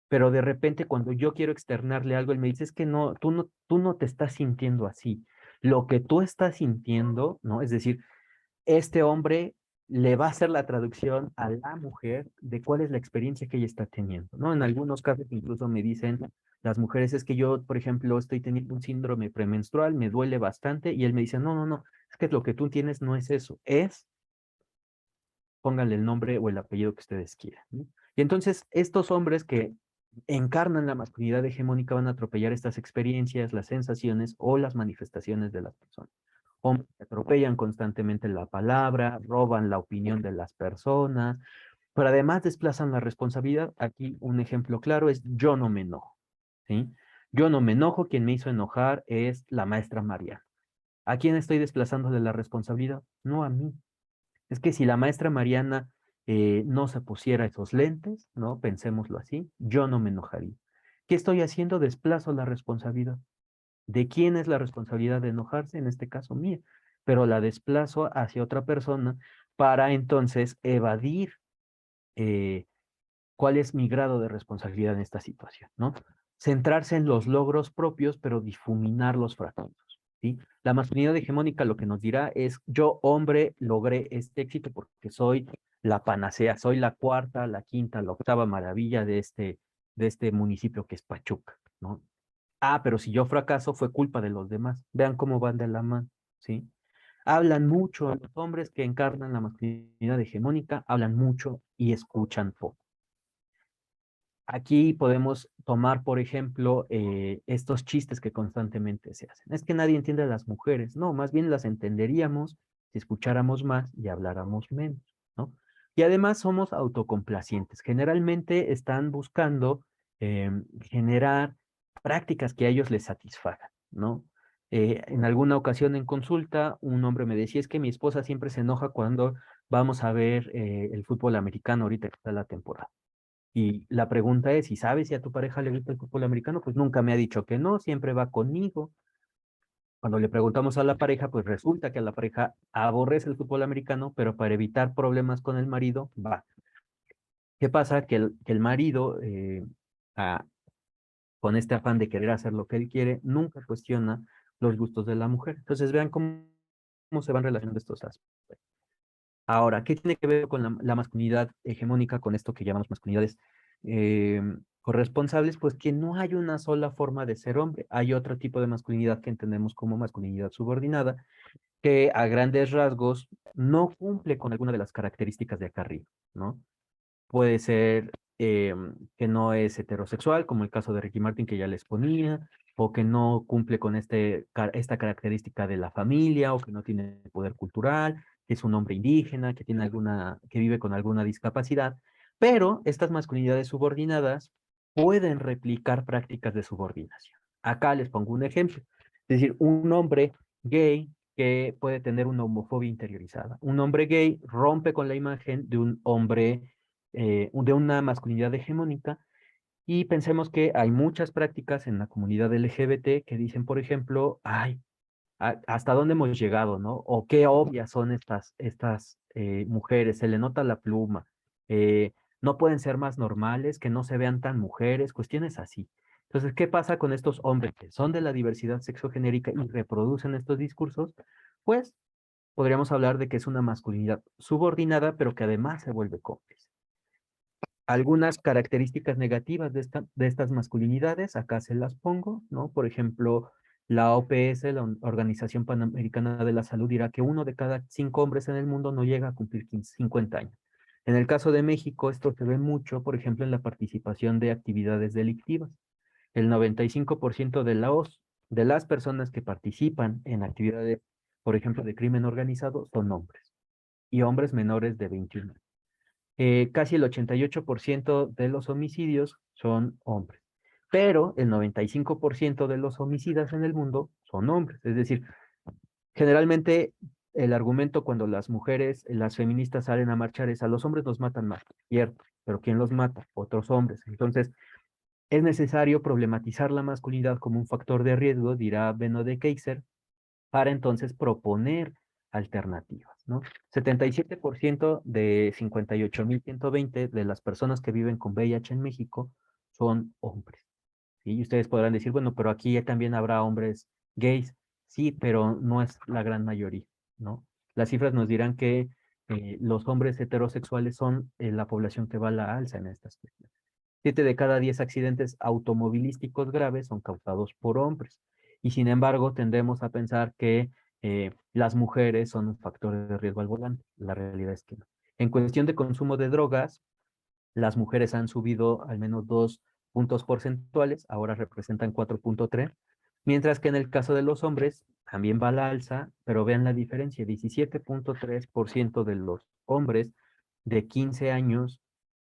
pero de repente cuando yo quiero externarle algo, él me dice, es que no, tú no te estás sintiendo así. Lo que tú estás sintiendo, ¿no? Es decir, este hombre le va a hacer la traducción a la mujer de cuál es la experiencia que ella está teniendo, ¿no? En algunos casos incluso me dicen las mujeres, es que yo, por ejemplo, estoy teniendo un síndrome premenstrual, me duele bastante, y él me dice, no, no, no, es que lo que tú tienes no es eso, pónganle el nombre o el apellido que ustedes quieran, ¿no? Y entonces estos hombres que encarnan la masculinidad hegemónica van a atropellar estas experiencias, las sensaciones o las manifestaciones de las personas. Hombres que atropellan constantemente la palabra, roban la opinión de las personas, pero además desplazan la responsabilidad. Aquí un ejemplo claro es yo no me enojo, ¿sí? Yo no me enojo, quien me hizo enojar es la maestra María. ¿A quién estoy desplazando de la responsabilidad? No a mí. Es que si la maestra Mariana no se pusiera esos lentes, ¿no? Pensémoslo así, yo no me enojaría. ¿Qué estoy haciendo? Desplazo la responsabilidad. ¿De quién es la responsabilidad de enojarse? En este caso mía, pero la desplazo hacia otra persona para entonces evadir eh, cuál es mi grado de responsabilidad en esta situación, ¿no? Centrarse en los logros propios, pero difuminar los fracasos, ¿sí? La masculinidad hegemónica lo que nos dirá es, yo, hombre, logré este éxito porque soy la panacea, soy la cuarta, la quinta, la octava maravilla de este municipio que es Pachuca, ¿no? Ah, pero si yo fracaso fue culpa de los demás. Vean cómo van de la mano, ¿sí? Hablan mucho, los hombres que encarnan la masculinidad hegemónica hablan mucho y escuchan poco. Aquí podemos tomar, por ejemplo, estos chistes que constantemente se hacen. Es que nadie entiende a las mujeres. No, más bien las entenderíamos si escucháramos más y habláramos menos, ¿no? Y además somos autocomplacientes. Generalmente están buscando generar prácticas que a ellos les satisfagan, ¿no? En alguna ocasión en consulta, un hombre me decía, es que mi esposa siempre se enoja cuando vamos a ver el fútbol americano ahorita que está la temporada. Y la pregunta es, ¿y sabes si a tu pareja le gusta el fútbol americano? Pues nunca me ha dicho que no, siempre va conmigo. Cuando le preguntamos a la pareja, pues resulta que a la pareja aborrece el fútbol americano, pero para evitar problemas con el marido, va. ¿Qué pasa? Que el marido, ah, con este afán de querer hacer lo que él quiere, nunca cuestiona los gustos de la mujer. Entonces vean cómo se van relacionando estos aspectos. Ahora, ¿qué tiene que ver con la masculinidad hegemónica, con esto que llamamos masculinidades eh, corresponsables? Pues que no hay una sola forma de ser hombre. Hay otro tipo de masculinidad que entendemos como masculinidad subordinada, que a grandes rasgos no cumple con alguna de las características de acá arriba, ¿no? Puede ser que no es heterosexual, como el caso de Ricky Martin que ya les ponía, o que no cumple con esta característica de la familia, o que no tiene poder cultural, que es un hombre indígena, que tiene que vive con alguna discapacidad, pero estas masculinidades subordinadas pueden replicar prácticas de subordinación. Acá les pongo un ejemplo. Es decir, un hombre gay que puede tener una homofobia interiorizada. Un hombre gay rompe con la imagen de un hombre de una masculinidad hegemónica y pensemos que hay muchas prácticas en la comunidad LGBT que dicen, por ejemplo, ay, hasta dónde hemos llegado, ¿no? O qué obvias son estas mujeres, se le nota la pluma, no pueden ser más normales, que no se vean tan mujeres, cuestiones así. Entonces, ¿qué pasa con estos hombres que son de la diversidad sexogenérica y reproducen estos discursos? Pues podríamos hablar de que es una masculinidad subordinada, pero que además se vuelve cómplice. Algunas características negativas de estas masculinidades, acá se las pongo, ¿no? Por ejemplo, la OPS, la Organización Panamericana de la Salud, dirá que 1 de cada 5 hombres en el mundo no llega a cumplir 50 años. En el caso de México, esto se ve mucho, por ejemplo, en la participación de actividades delictivas. El 95% de las personas que participan en actividades, por ejemplo, de crimen organizado, son hombres, y hombres menores de 21 años. Casi el 88% de los homicidios son hombres, pero el 95% de los homicidas en el mundo son hombres. Es decir, generalmente el argumento cuando las mujeres, las feministas salen a marchar es a los hombres nos matan más, cierto, pero ¿quién los mata? Otros hombres. Entonces, es necesario problematizar la masculinidad como un factor de riesgo, dirá Beno de Keyser, para entonces proponer alternativas, ¿no? 77% de 58.120 de las personas que viven con VIH en México son hombres, ¿sí? Y ustedes podrán decir, bueno, pero aquí también habrá hombres gays, sí, pero no es la gran mayoría, ¿no? Las cifras nos dirán que los hombres heterosexuales son la población que va a la alza en estas cuestiones. 7 de cada 10 accidentes automovilísticos graves son causados por hombres. Y sin embargo, tendemos a pensar que las mujeres son un factor de riesgo al volante. La realidad es que no. En cuestión de consumo de drogas, las mujeres han subido al menos 2 puntos porcentuales, ahora representan 4.3, mientras que en el caso de los hombres también va a la alza, pero vean la diferencia, 17.3% de los hombres de 15 años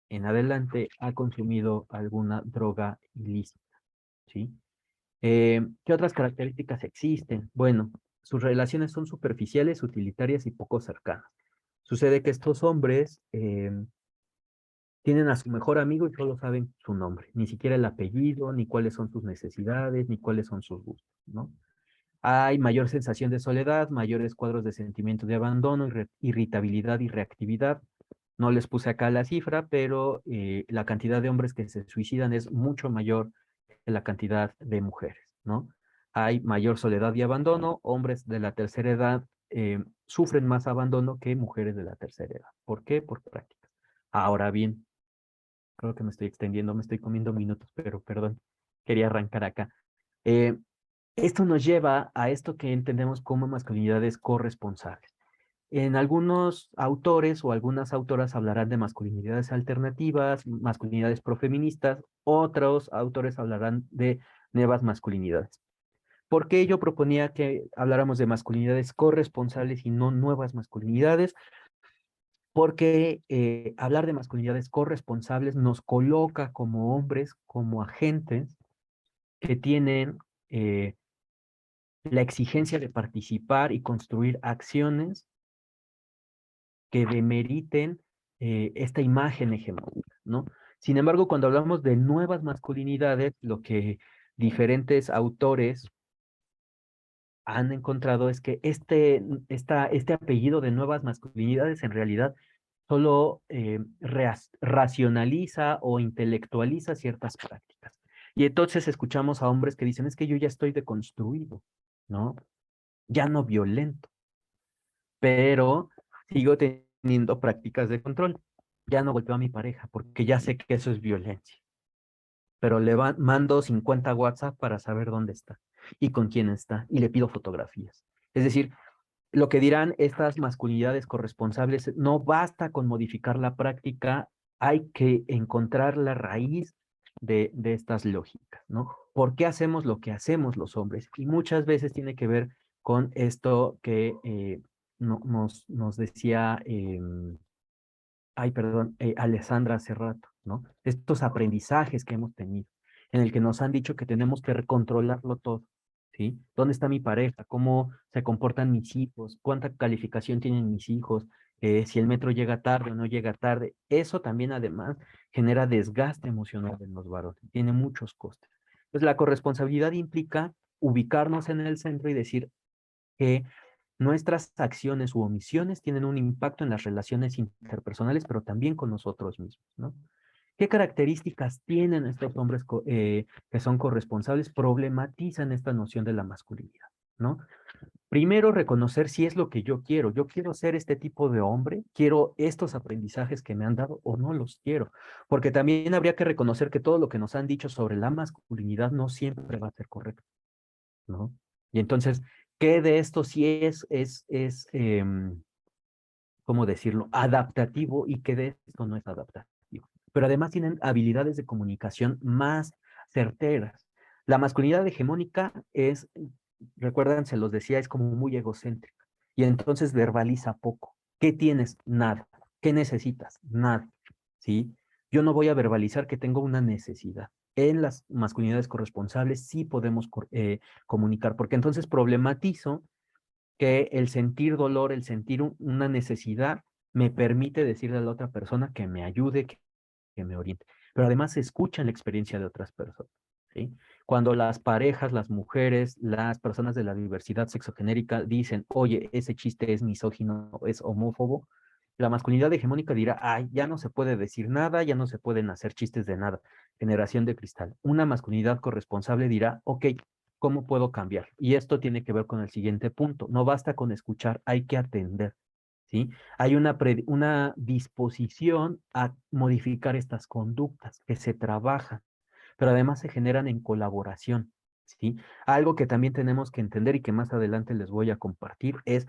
en adelante ha consumido alguna droga ilícita, ¿sí? ¿Qué otras características existen? Bueno, sus relaciones son superficiales, utilitarias y poco cercanas. Sucede que estos hombres tienen a su mejor amigo y solo saben su nombre, ni siquiera el apellido, ni cuáles son sus necesidades, ni cuáles son sus gustos, ¿no? Hay mayor sensación de soledad, mayores cuadros de sentimiento de abandono, irritabilidad y reactividad. No les puse acá la cifra, pero la cantidad de hombres que se suicidan es mucho mayor que la cantidad de mujeres, ¿no? Hay mayor soledad y abandono. Hombres de la tercera edad sufren más abandono que mujeres de la tercera edad. ¿Por qué? Por prácticas. Ahora bien, creo que me estoy extendiendo, me estoy comiendo minutos, pero perdón, quería arrancar acá. Eh, Esto nos lleva a esto que entendemos como masculinidades corresponsables. En algunos autores o algunas autoras hablarán de masculinidades alternativas, masculinidades profeministas, otros autores hablarán de nuevas masculinidades. ¿Por qué yo proponía que habláramos de masculinidades corresponsables y no nuevas masculinidades? Porque hablar de masculinidades corresponsables nos coloca como hombres, como agentes que tienen la exigencia de participar y construir acciones que demeriten esta imagen hegemónica, ¿no? Sin embargo, cuando hablamos de nuevas masculinidades, lo que diferentes autores han encontrado es que este apellido de nuevas masculinidades en realidad solo racionaliza o intelectualiza ciertas prácticas. Y entonces escuchamos a hombres que dicen, es que yo ya estoy deconstruido, ¿no? Ya no violento, pero sigo teniendo prácticas de control. Ya no golpeo a mi pareja porque ya sé que eso es violencia, pero mando 50 WhatsApp para saber dónde está y con quién está y le pido fotografías. Es decir, lo que dirán estas masculinidades corresponsables, no basta con modificar la práctica, hay que encontrar la raíz de estas lógicas, ¿no? ¿Por qué hacemos lo que hacemos los hombres? Y muchas veces tiene que ver con esto que nos decía, Alessandra hace rato, ¿no? Estos aprendizajes que hemos tenido, en el que nos han dicho que tenemos que controlarlo todo, ¿sí? ¿Dónde está mi pareja? ¿Cómo se comportan mis hijos? ¿Cuánta calificación tienen mis hijos? Si el metro llega tarde o no llega tarde. Eso también además genera desgaste emocional en los varones, tiene muchos costes. Pues la corresponsabilidad implica ubicarnos en el centro y decir que nuestras acciones u omisiones tienen un impacto en las relaciones interpersonales, pero también con nosotros mismos, ¿no? ¿Qué características tienen estos hombres que son corresponsables? Problematizan esta noción de la masculinidad, ¿no? Primero, reconocer si es lo que yo quiero. Yo quiero ser este tipo de hombre, quiero estos aprendizajes que me han dado o no los quiero. Porque también habría que reconocer que todo lo que nos han dicho sobre la masculinidad no siempre va a ser correcto, ¿no? Y entonces, ¿qué de esto sí ¿cómo decirlo? Adaptativo y qué de esto no es adaptativo? Pero además tienen habilidades de comunicación más certeras. La masculinidad hegemónica es, recuerdan, se los decía, es como muy egocéntrica y entonces verbaliza poco. ¿Qué tienes? Nada. ¿Qué necesitas? Nada. ¿Sí? Yo no voy a verbalizar que tengo una necesidad. En las masculinidades corresponsables sí podemos comunicar, porque entonces problematizo que el sentir dolor, el sentir una necesidad, me permite decirle a la otra persona que me ayude, que me oriente. Pero además se escucha la experiencia de otras personas, ¿sí? Cuando las parejas, las mujeres, las personas de la diversidad sexogenérica dicen, oye, ese chiste es misógino, es homófobo, la masculinidad hegemónica dirá, ay, ya no se puede decir nada, ya no se pueden hacer chistes de nada. Generación de cristal. Una masculinidad corresponsable dirá, ok, ¿cómo puedo cambiar? Y esto tiene que ver con el siguiente punto. No basta con escuchar, hay que atender, ¿sí? Hay una disposición a modificar estas conductas que se trabajan, pero además se generan en colaboración, ¿sí? Algo que también tenemos que entender y que más adelante les voy a compartir es,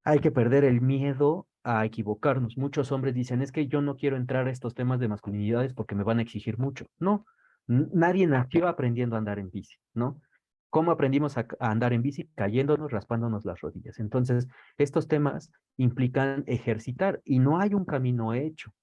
hay que perder el miedo a equivocarnos. Muchos hombres dicen, es que yo no quiero entrar a estos temas de masculinidades porque me van a exigir mucho. No, Nadie nació aprendiendo a andar en bici, ¿no? ¿Cómo aprendimos a andar en bici? Cayéndonos, raspándonos las rodillas. Entonces, estos temas implican ejercitar y no hay un camino hecho.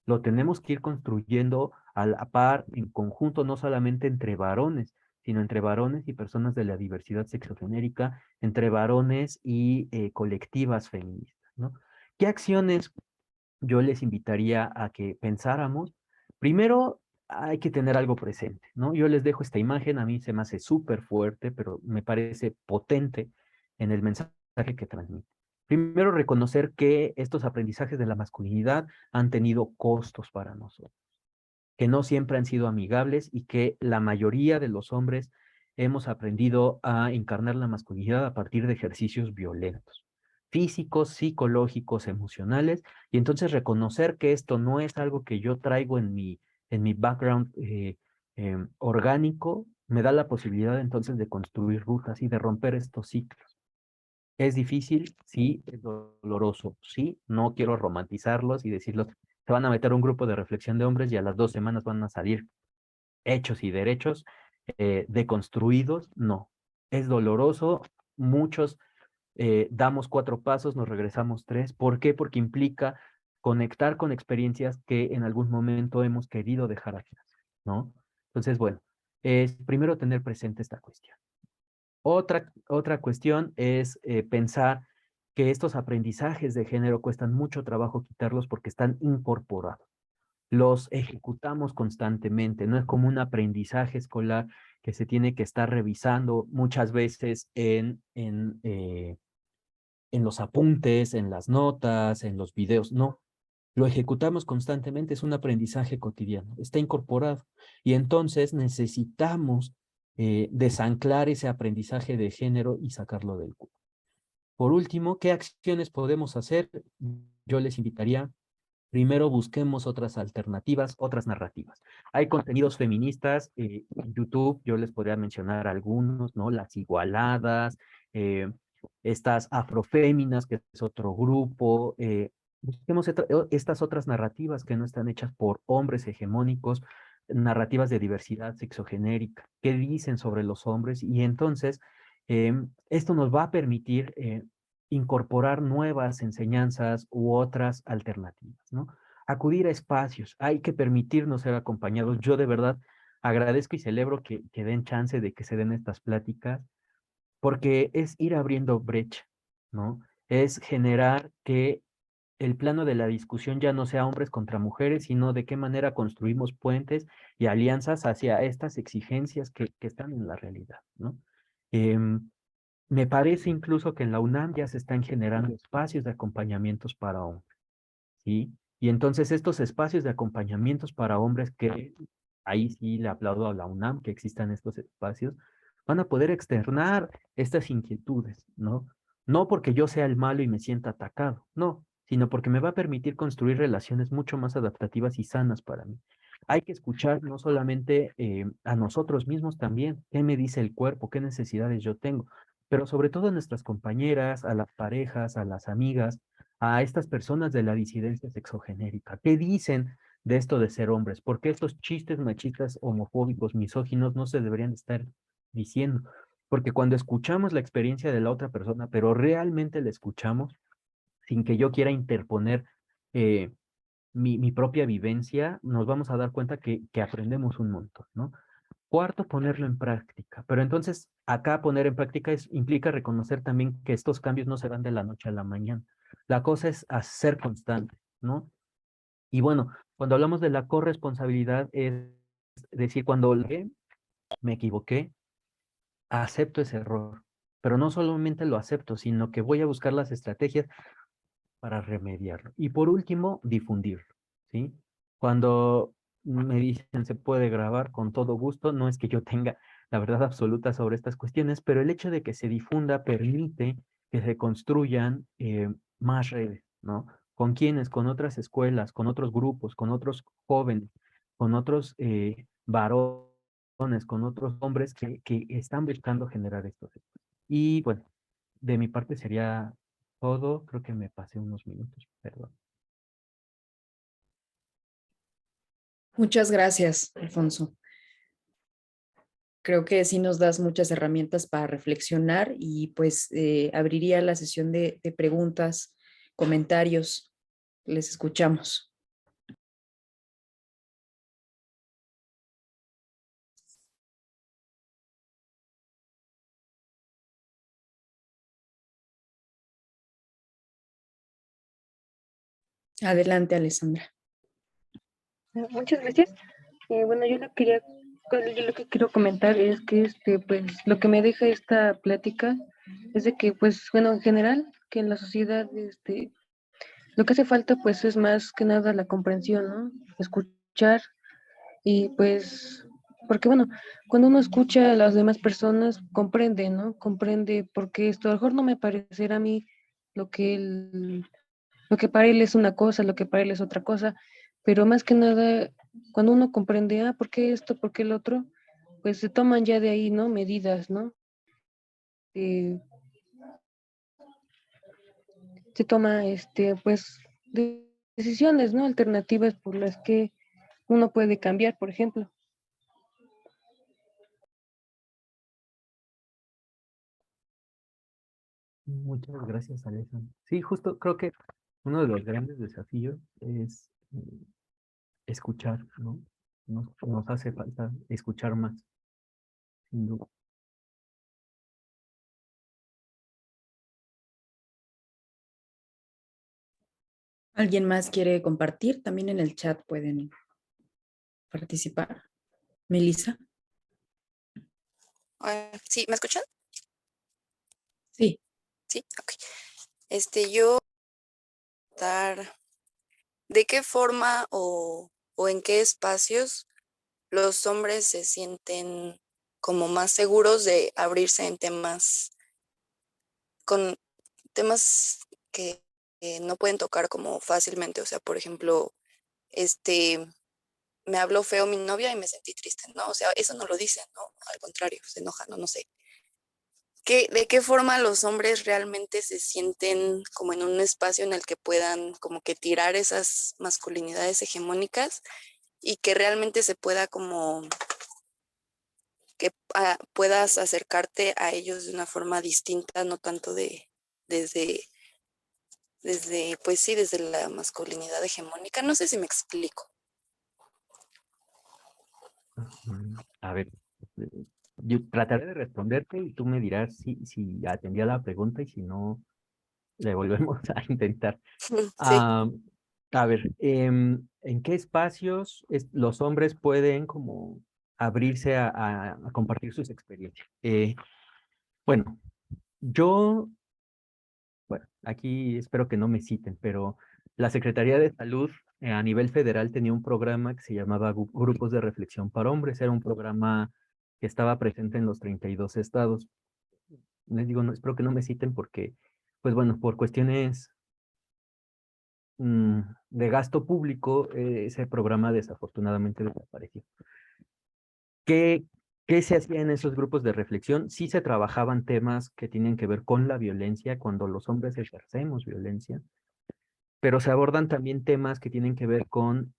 Lo tenemos que ir construyendo a la par, en conjunto, no solamente entre varones, sino entre varones y personas de la diversidad sexogenérica, entre varones y colectivas feministas, ¿no? ¿Qué acciones yo les invitaría a que pensáramos? Primero, hay que tener algo presente, ¿no? Yo les dejo esta imagen, a mí se me hace súper fuerte, pero me parece potente en el mensaje que transmite. Primero, reconocer que estos aprendizajes de la masculinidad han tenido costos para nosotros, que no siempre han sido amigables y que la mayoría de los hombres hemos aprendido a encarnar la masculinidad a partir de ejercicios violentos, físicos, psicológicos, emocionales, y entonces reconocer que esto no es algo que yo traigo en mi background orgánico, me da la posibilidad entonces de construir rutas y de romper estos ciclos. ¿Es difícil? Sí. ¿Es doloroso? Sí. No quiero romantizarlos y decirlos, se van a meter a un grupo de reflexión de hombres y a las 2 semanas van a salir hechos y derechos deconstruidos. No. Es doloroso. Muchos damos 4 pasos, nos regresamos 3. ¿Por qué? Porque implica conectar con experiencias que en algún momento hemos querido dejar atrás, ¿no? Entonces, bueno, es primero tener presente esta cuestión. Otra cuestión es pensar que estos aprendizajes de género cuestan mucho trabajo quitarlos porque están incorporados. Los ejecutamos constantemente, no es como un aprendizaje escolar que se tiene que estar revisando muchas veces en los apuntes, en las notas, en los videos. No, lo ejecutamos constantemente, es un aprendizaje cotidiano, está incorporado. Y entonces necesitamos desanclar ese aprendizaje de género y sacarlo del cuerpo. Por último, ¿qué acciones podemos hacer? Yo les invitaría, primero busquemos otras alternativas, otras narrativas. Hay contenidos feministas en YouTube, yo les podría mencionar algunos, ¿no? Las Igualadas, estas Afroféminas, que es otro grupo. Busquemos estas otras narrativas que no están hechas por hombres hegemónicos, narrativas de diversidad sexogenérica, qué dicen sobre los hombres, y entonces esto nos va a permitir incorporar nuevas enseñanzas u otras alternativas, ¿no? Acudir a espacios, hay que permitirnos ser acompañados. Yo de verdad agradezco y celebro que den chance de que se den estas pláticas, porque es ir abriendo brecha, ¿no? Es generar que el plano de la discusión ya no sea hombres contra mujeres, sino de qué manera construimos puentes y alianzas hacia estas exigencias que están en la realidad, ¿no? Me parece incluso que en la UNAM ya se están generando espacios de acompañamientos para hombres, ¿sí? Y entonces estos espacios de acompañamientos para hombres, que ahí sí le aplaudo a la UNAM que existan estos espacios, van a poder externar estas inquietudes, ¿no? No porque yo sea el malo y me sienta atacado, no, sino porque me va a permitir construir relaciones mucho más adaptativas y sanas para mí. Hay que escuchar no solamente a nosotros mismos también, qué me dice el cuerpo, qué necesidades yo tengo, pero sobre todo a nuestras compañeras, a las parejas, a las amigas, a estas personas de la disidencia sexogenérica. ¿Qué dicen de esto de ser hombres? ¿Por qué estos chistes machistas, homofóbicos, misóginos no se deberían estar diciendo? Porque cuando escuchamos la experiencia de la otra persona, pero realmente la escuchamos sin que yo quiera interponer mi propia vivencia, nos vamos a dar cuenta que aprendemos un montón, ¿no? Cuarto, ponerlo en práctica. Pero entonces, acá poner en práctica implica reconocer también que estos cambios no se dan de la noche a la mañana. La cosa es ser constante, ¿no? Y bueno, cuando hablamos de la corresponsabilidad, es decir, cuando me equivoqué, acepto ese error. Pero no solamente lo acepto, sino que voy a buscar las estrategias para remediarlo. Y por último, difundirlo, ¿sí? Cuando me dicen se puede grabar con todo gusto, no es que yo tenga la verdad absoluta sobre estas cuestiones, pero el hecho de que se difunda permite que se construyan más redes, ¿no? ¿Con quiénes? Con otras escuelas, con otros grupos, con otros jóvenes, con otros varones, con otros hombres que están buscando generar estos espacios. Y bueno, de mi parte sería todo. Creo que me pasé unos minutos, perdón. Muchas gracias, Alfonso. Creo que sí nos das muchas herramientas para reflexionar y pues abriría la sesión de preguntas, comentarios. Les escuchamos. Adelante, Alessandra. Muchas gracias. Bueno, yo lo que quiero comentar es que pues, lo que me deja esta plática es de que, pues, bueno, en general, que en la sociedad, lo que hace falta, pues, es más que nada la comprensión, ¿no? Escuchar y, pues, porque, bueno, cuando uno escucha a las demás personas, comprende, ¿no? Comprende porque esto a lo mejor no me parecerá a mí lo que lo que para él es una cosa, lo que para él es otra cosa, pero más que nada, cuando uno comprende, ah, ¿por qué esto, por qué el otro? Pues se toman ya de ahí, ¿no? Medidas, ¿no? Eh, se toma, pues, decisiones, ¿no? Alternativas por las que uno puede cambiar, por ejemplo. Muchas gracias, Alejandro. Sí, justo creo que uno de los grandes desafíos es escuchar, ¿no? Nos hace falta escuchar más, sin duda. ¿Alguien más quiere compartir? También en el chat pueden participar. Melissa. Sí, ¿me escuchan? Sí. Sí, ok. Yo dar de qué forma o en qué espacios los hombres se sienten como más seguros de abrirse en con temas que no pueden tocar como fácilmente. O sea, por ejemplo, me habló feo mi novia y me sentí triste, ¿no? O sea, eso no lo dicen, ¿no? Al contrario, se enojan, no sé. ¿De qué forma los hombres realmente se sienten como en un espacio en el que puedan como que tirar esas masculinidades hegemónicas y que realmente se pueda como que puedas acercarte a ellos de una forma distinta, no tanto desde, pues sí, desde la masculinidad hegemónica? No sé si me explico. A ver, eh, yo trataré de responderte y tú me dirás si atendí a la pregunta y si no, le volvemos a intentar. Sí. Ah, a ver, ¿en qué espacios los hombres pueden como abrirse a compartir sus experiencias? Bueno, yo, bueno, aquí espero que no me citen, pero la Secretaría de Salud a nivel federal tenía un programa que se llamaba Grupos de Reflexión para Hombres. Era un programa que estaba presente en los 32 estados. Les digo, no, espero que no me citen porque, pues bueno, por cuestiones de gasto público, ese programa desafortunadamente desapareció. ¿Qué, qué se hacía en esos grupos de reflexión? Sí se trabajaban temas que tienen que ver con la violencia, cuando los hombres ejercemos violencia, pero se abordan también temas que tienen que ver con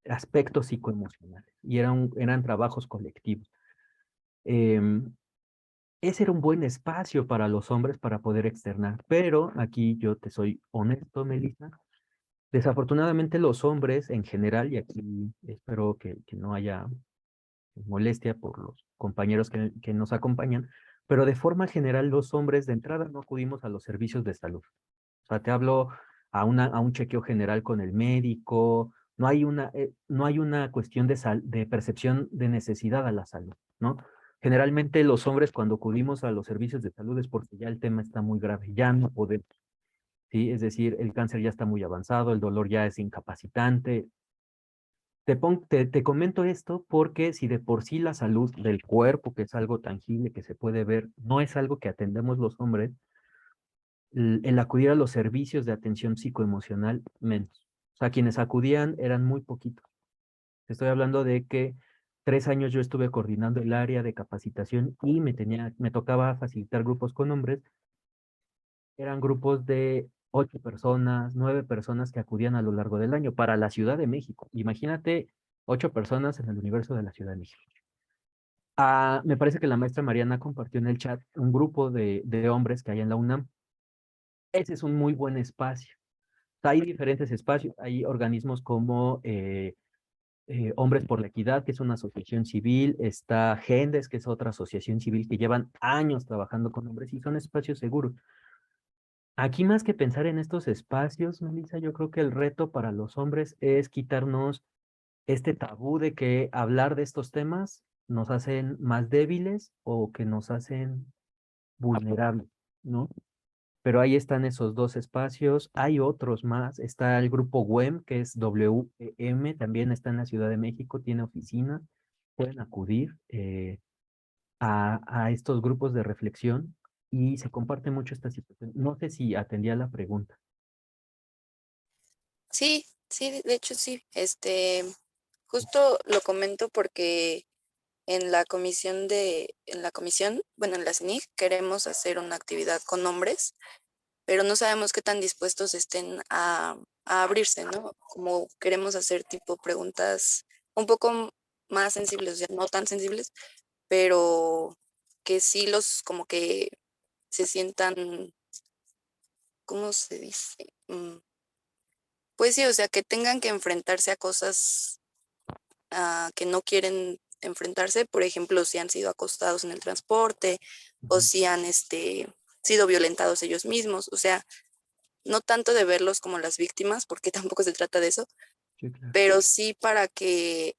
aspectos psicoemocionales y eran trabajos colectivos. Em, Ese era un buen espacio para los hombres para poder externar, pero aquí yo te soy honesto, Melissa. Desafortunadamente los hombres en general, y aquí espero que no haya molestia por los compañeros que nos acompañan, pero de forma general los hombres de entrada no acudimos a los servicios de salud. O sea, te hablo a un chequeo general con el médico, no hay una cuestión de percepción de necesidad a la salud, ¿no? Generalmente los hombres cuando acudimos a los servicios de salud es porque ya el tema está muy grave, ya no podemos, ¿sí? Es decir, el cáncer ya está muy avanzado, el dolor ya es incapacitante. Te comento esto porque si de por sí la salud del cuerpo, que es algo tangible, que se puede ver, no es algo que atendemos los hombres, el acudir a los servicios de atención psicoemocional, menos. O sea, quienes acudían eran muy poquitos. Estoy hablando de que 3 años yo estuve coordinando el área de capacitación y me tocaba facilitar grupos con hombres. Eran grupos de 8 personas, 9 personas que acudían a lo largo del año para la Ciudad de México. Imagínate 8 personas en el universo de la Ciudad de México. Me parece que la maestra Mariana compartió en el chat un grupo de hombres que hay en la UNAM. Ese es un muy buen espacio. Hay diferentes espacios, hay organismos como Hombres por la Equidad, que es una asociación civil, está Gendes, que es otra asociación civil que llevan años trabajando con hombres y son espacios seguros. Aquí más que pensar en estos espacios, Melissa, yo creo que el reto para los hombres es quitarnos este tabú de que hablar de estos temas nos hacen más débiles o que nos hacen vulnerables, ¿no? Pero ahí están esos dos espacios. Hay otros más. Está el grupo WEM, que es WEM, también está en la Ciudad de México, tiene oficina. Pueden acudir a estos grupos de reflexión y se comparte mucho esta situación. No sé si atendía la pregunta. Sí, sí, de hecho sí. Justo lo comento porque en la comisión, bueno, en la CENIC queremos hacer una actividad con hombres, pero no sabemos qué tan dispuestos estén a abrirse, ¿no? Como queremos hacer tipo preguntas un poco más sensibles, o sea, no tan sensibles, pero que sí los como que se sientan, ¿cómo se dice? Pues sí, o sea, que tengan que enfrentarse a cosas que no quieren enfrentarse, por ejemplo, si han sido acostados en el transporte o si han sido violentados ellos mismos, o sea, no tanto de verlos como las víctimas, porque tampoco se trata de eso, Sí, claro. pero sí para que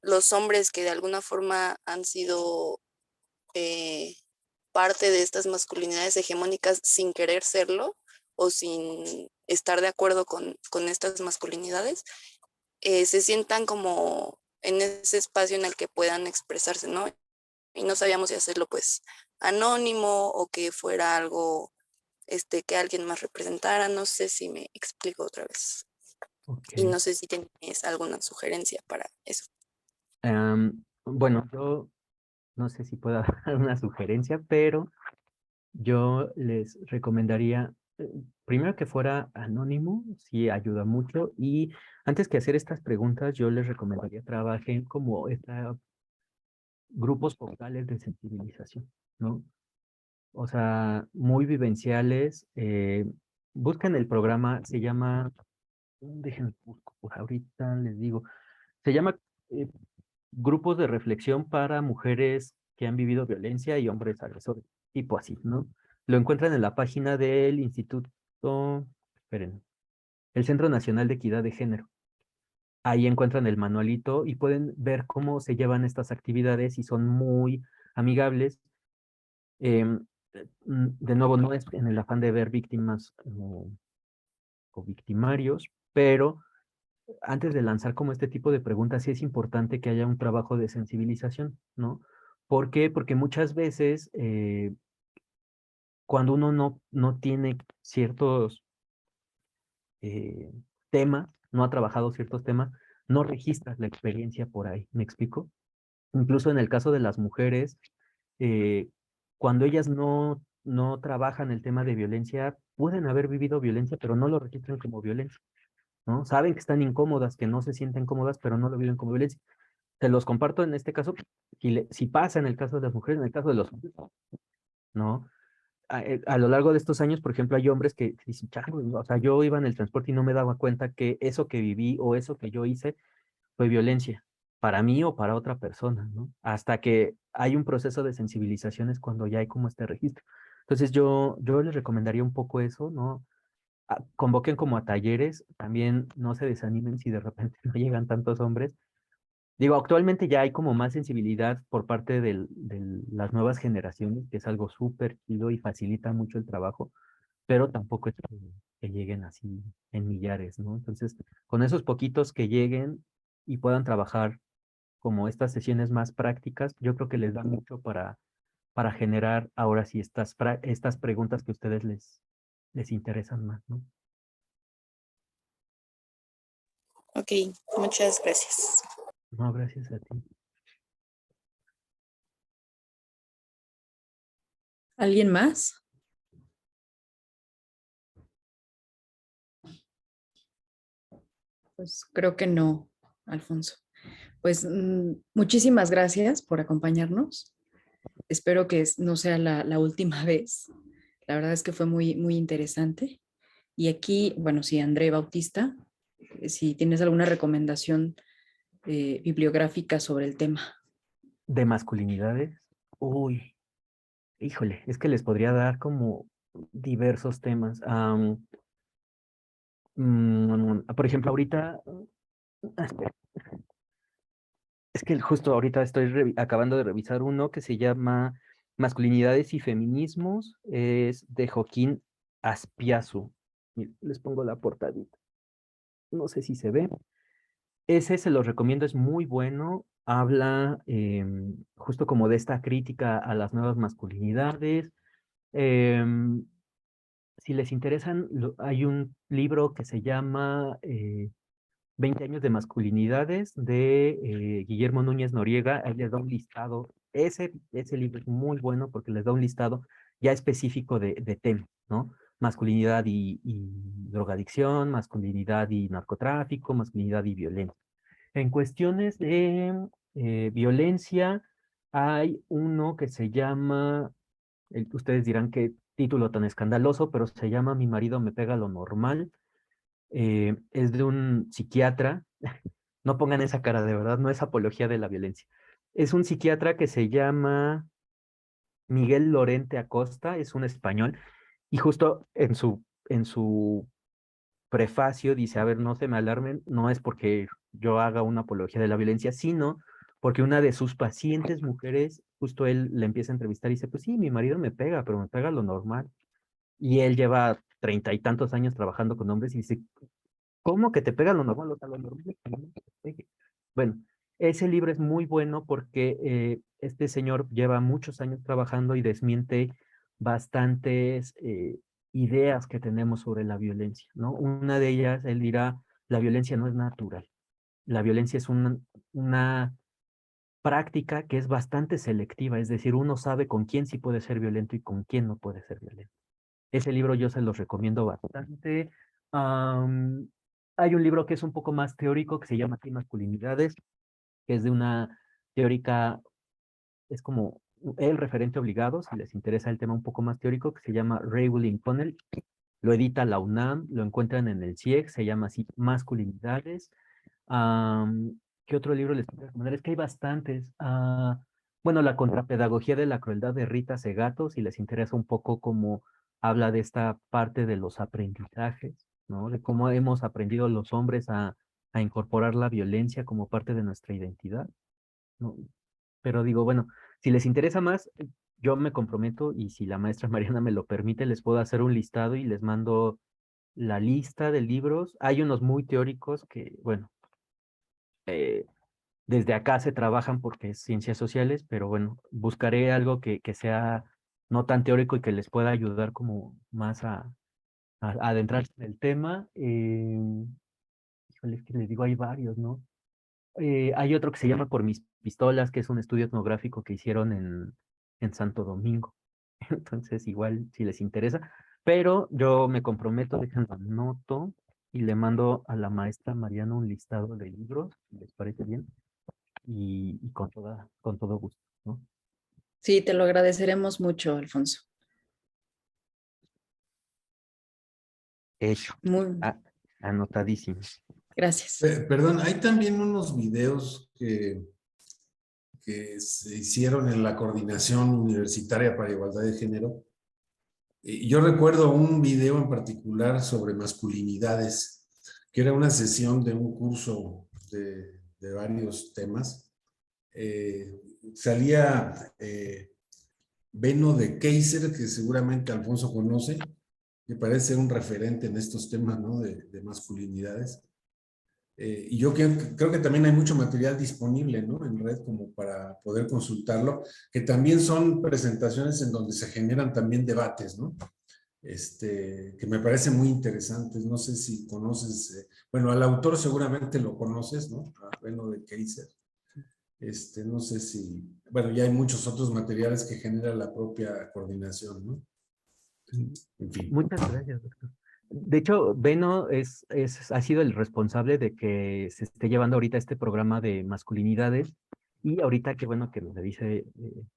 los hombres que de alguna forma han sido parte de estas masculinidades hegemónicas sin querer serlo o sin estar de acuerdo con estas masculinidades, se sientan como en ese espacio en el que puedan expresarse, ¿no? Y no sabíamos si hacerlo pues anónimo o que fuera algo que alguien más representara, no sé si me explico otra vez. Ok. Y no sé si tienes alguna sugerencia para eso. Bueno, yo no sé si puedo dar una sugerencia, pero yo les recomendaría, primero que fuera anónimo, sí ayuda mucho, y antes que hacer estas preguntas, yo les recomendaría trabajen como grupos focales de sensibilización, ¿no? O sea, muy vivenciales. Busquen el programa, se llama, déjenme busco, por ahorita les digo, se llama eh, Grupos de Reflexión para Mujeres que han vivido violencia y hombres agresores, tipo así, ¿no? Lo encuentran en la página del Instituto, esperen, el Centro Nacional de Equidad de Género. Ahí encuentran el manualito y pueden ver cómo se llevan estas actividades y son muy amigables. Em, de nuevo, no es en el afán de ver víctimas o victimarios, pero antes de lanzar como este tipo de preguntas, sí es importante que haya un trabajo de sensibilización, ¿no? ¿Por qué? Porque muchas veces cuando uno no tiene ciertos temas, no ha trabajado ciertos temas, no registras la experiencia por ahí, ¿me explico? Incluso en el caso de las mujeres, eh, cuando ellas no trabajan el tema de violencia, pueden haber vivido violencia, pero no lo registran como violencia, ¿no? Saben que están incómodas, que no se sienten cómodas, pero no lo viven como violencia. Te los comparto en este caso, si pasa en el caso de las mujeres, en el caso de los hombres, ¿no? A lo largo de estos años, por ejemplo, hay hombres que dicen, "Chango, o sea, yo iba en el transporte y no me daba cuenta que eso que viví o eso que yo hice fue violencia para mí o para otra persona, ¿no? Hasta que hay un proceso de sensibilización es cuando ya hay como este registro. Entonces yo les recomendaría un poco eso, ¿no? Convoquen como a talleres, también no se desanimen si de repente no llegan tantos hombres. Digo, actualmente ya hay como más sensibilidad por parte de las nuevas generaciones, que es algo súper chido y facilita mucho el trabajo, pero tampoco es que lleguen así en millares, ¿no? Entonces, con esos poquitos que lleguen y puedan trabajar como estas sesiones más prácticas, yo creo que les da mucho para generar ahora sí estas preguntas que a ustedes les interesan más, ¿no? Ok, muchas gracias. No, gracias a ti. ¿Alguien más? Pues creo que no, Alfonso. Pues muchísimas gracias por acompañarnos. Espero que no sea la última vez. La verdad es que fue muy, muy interesante. Y aquí, bueno, sí, André Bautista, si tienes alguna recomendación bibliográfica sobre el tema. De masculinidades, uy, híjole, es que les podría dar como diversos temas. Por ejemplo, ahorita, espera, es que justo ahorita estoy acabando de revisar uno que se llama Masculinidades y Feminismos, es de Joaquín Aspiazu. Les pongo la portadita. No sé si se ve. Ese se los recomiendo, es muy bueno. Habla justo como de esta crítica a las nuevas masculinidades. Em, si les interesan, hay un libro que se llama 20 años de masculinidades de Guillermo Núñez Noriega. Ahí les da un listado. Ese libro es muy bueno porque les da un listado ya específico de temas, ¿no? Masculinidad y drogadicción, masculinidad y narcotráfico, masculinidad y violencia. En cuestiones de violencia, hay uno que se llama, ustedes dirán qué título tan escandaloso, pero se llama Mi marido me pega lo normal. Es de un psiquiatra. No pongan esa cara, de verdad, no es apología de la violencia. Es un psiquiatra que se llama Miguel Lorente Acosta, es un español, y justo en su prefacio dice, a ver, no se me alarmen, no es porque yo haga una apología de la violencia, sino porque una de sus pacientes mujeres, justo él le empieza a entrevistar y dice, pues sí, mi marido me pega, pero me pega lo normal. Y él lleva 30 y tantos años trabajando con hombres y dice, ¿cómo que te pega lo normal? O sea, lo normal es que no te pegue. Bueno, ese libro es muy bueno porque este señor lleva muchos años trabajando y desmiente bastantes ideas que tenemos sobre la violencia, ¿no? Una de ellas, él dirá, la violencia no es natural. La violencia es una práctica que es bastante selectiva, es decir, uno sabe con quién sí puede ser violento y con quién no puede ser violento. Ese libro yo se los recomiendo bastante. Am, Hay un libro que es un poco más teórico que se llama Aquí Masculinidades, que es de una teórica, es como el referente obligado, si les interesa el tema un poco más teórico, que se llama Raewyn Connell. Lo edita la UNAM, lo encuentran en el CIEX, se llama así Masculinidades. ¿Qué otro libro les puedo recomendar? Es que hay bastantes. Bueno, La contrapedagogía de la crueldad de Rita Segato, si les interesa un poco cómo habla de esta parte de los aprendizajes, ¿no? De cómo hemos aprendido los hombres a incorporar la violencia como parte de nuestra identidad, ¿no? Pero digo, bueno, si les interesa más, yo me comprometo y si la maestra Mariana me lo permite, les puedo hacer un listado y les mando la lista de libros. Hay unos muy teóricos que, bueno, eh, desde acá se trabajan porque es ciencias sociales, pero bueno, buscaré algo que sea no tan teórico y que les pueda ayudar como más a adentrarse en el tema. Híjole, es que les digo, hay varios, ¿no? Hay otro que se llama Por mis pistolas, que es un estudio etnográfico que hicieron en Santo Domingo. Entonces, igual, si les interesa. Pero yo me comprometo, déjenlo anoto y le mando a la maestra Mariana un listado de libros, si les parece bien, y con todo gusto, ¿no? Sí, te lo agradeceremos mucho, Alfonso. Hecho. Muy Anotadísimo. gracias. Perdón, hay también unos videos que se hicieron en la Coordinación Universitaria para Igualdad de Género. Yo recuerdo un video en particular sobre masculinidades, que era una sesión de un curso de varios temas. Salía Beno de Keiser, que seguramente Alfonso conoce, que parece ser un referente en estos temas, ¿no? de masculinidades. Y yo creo que también hay mucho material disponible, ¿no? En red como para poder consultarlo, que también son presentaciones en donde se generan también debates, ¿no? Que me parecen muy interesantes. No sé si conoces, bueno, al autor seguramente lo conoces, ¿no? A Beno de Keiser. No sé si, bueno, ya hay muchos otros materiales que genera la propia coordinación, ¿no? En fin. Muchas gracias, doctor. De hecho, Beno ha sido el responsable de que se esté llevando ahorita este programa de masculinidades. Y ahorita, qué bueno que lo dice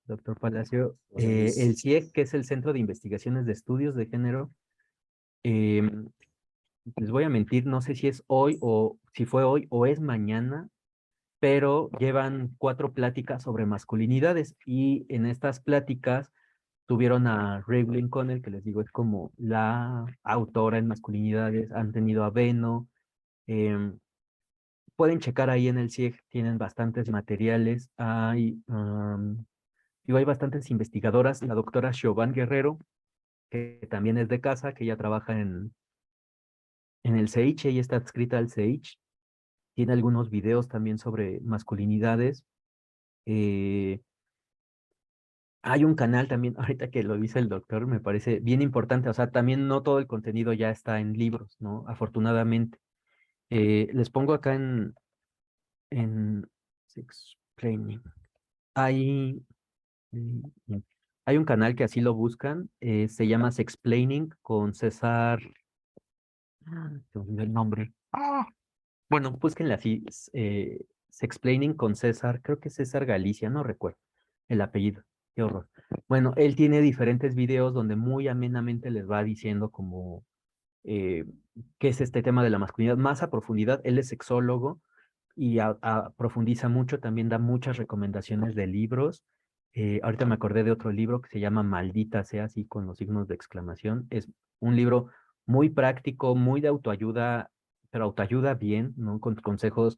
doctor Palacio, José Luis. el CIEG, que es el Centro de Investigaciones de Estudios de Género, les voy a mentir, no sé si es hoy o si fue hoy o es mañana, pero llevan 4 pláticas sobre masculinidades y en estas pláticas tuvieron a Rayblin Connell, que les digo es como la autora en masculinidades, han tenido a Beno, pueden checar ahí en el CIEG, tienen bastantes materiales, hay bastantes investigadoras, la doctora Siobhan Guerrero, que también es de casa, que ella trabaja en el CEICH, ella está adscrita al CEICH, tiene algunos videos también sobre masculinidades. Hay un canal también, ahorita que lo dice el doctor, me parece bien importante, o sea, también no todo el contenido ya está en libros, ¿no? Afortunadamente. Les pongo acá en Sexplaining. Hay, mm, hay un canal que así lo buscan, se llama Sexplaining con César, se me olvidó el nombre. Bueno, búsquenle así, Sexplaining con César, creo que es César Galicia, no recuerdo el apellido, qué horror. Bueno, él tiene diferentes videos donde muy amenamente les va diciendo como qué es este tema de la masculinidad más a profundidad. Él es sexólogo y profundiza mucho, también da muchas recomendaciones de libros. Ahorita me acordé de otro libro que se llama Maldita sea, así con los signos de exclamación. Es un libro muy práctico, muy de autoayuda, pero autoayuda bien, ¿no? Con consejos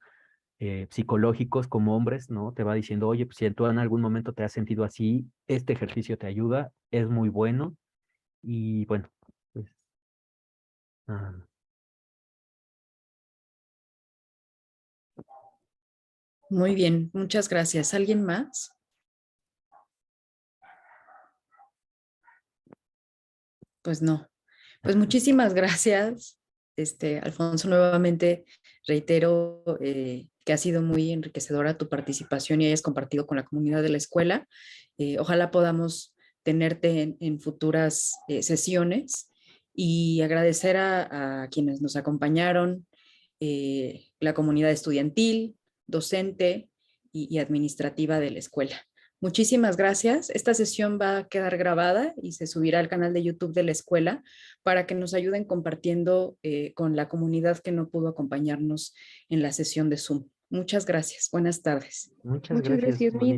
psicológicos como hombres, ¿no? Te va diciendo, oye, pues si tú en algún momento te has sentido así, este ejercicio te ayuda, es muy bueno. Y bueno, pues, ah, Muy bien, muchas gracias. ¿Alguien más? Pues no. Pues muchísimas gracias, Alfonso. Nuevamente reitero que ha sido muy enriquecedora tu participación y hayas compartido con la comunidad de la escuela. Ojalá podamos tenerte en futuras sesiones y agradecer a quienes nos acompañaron, la comunidad estudiantil, docente y administrativa de la escuela. Muchísimas gracias. Esta sesión va a quedar grabada y se subirá al canal de YouTube de la escuela para que nos ayuden compartiendo con la comunidad que no pudo acompañarnos en la sesión de Zoom. Muchas gracias. Buenas tardes. muchas Muchas gracias. gracias, Miriam.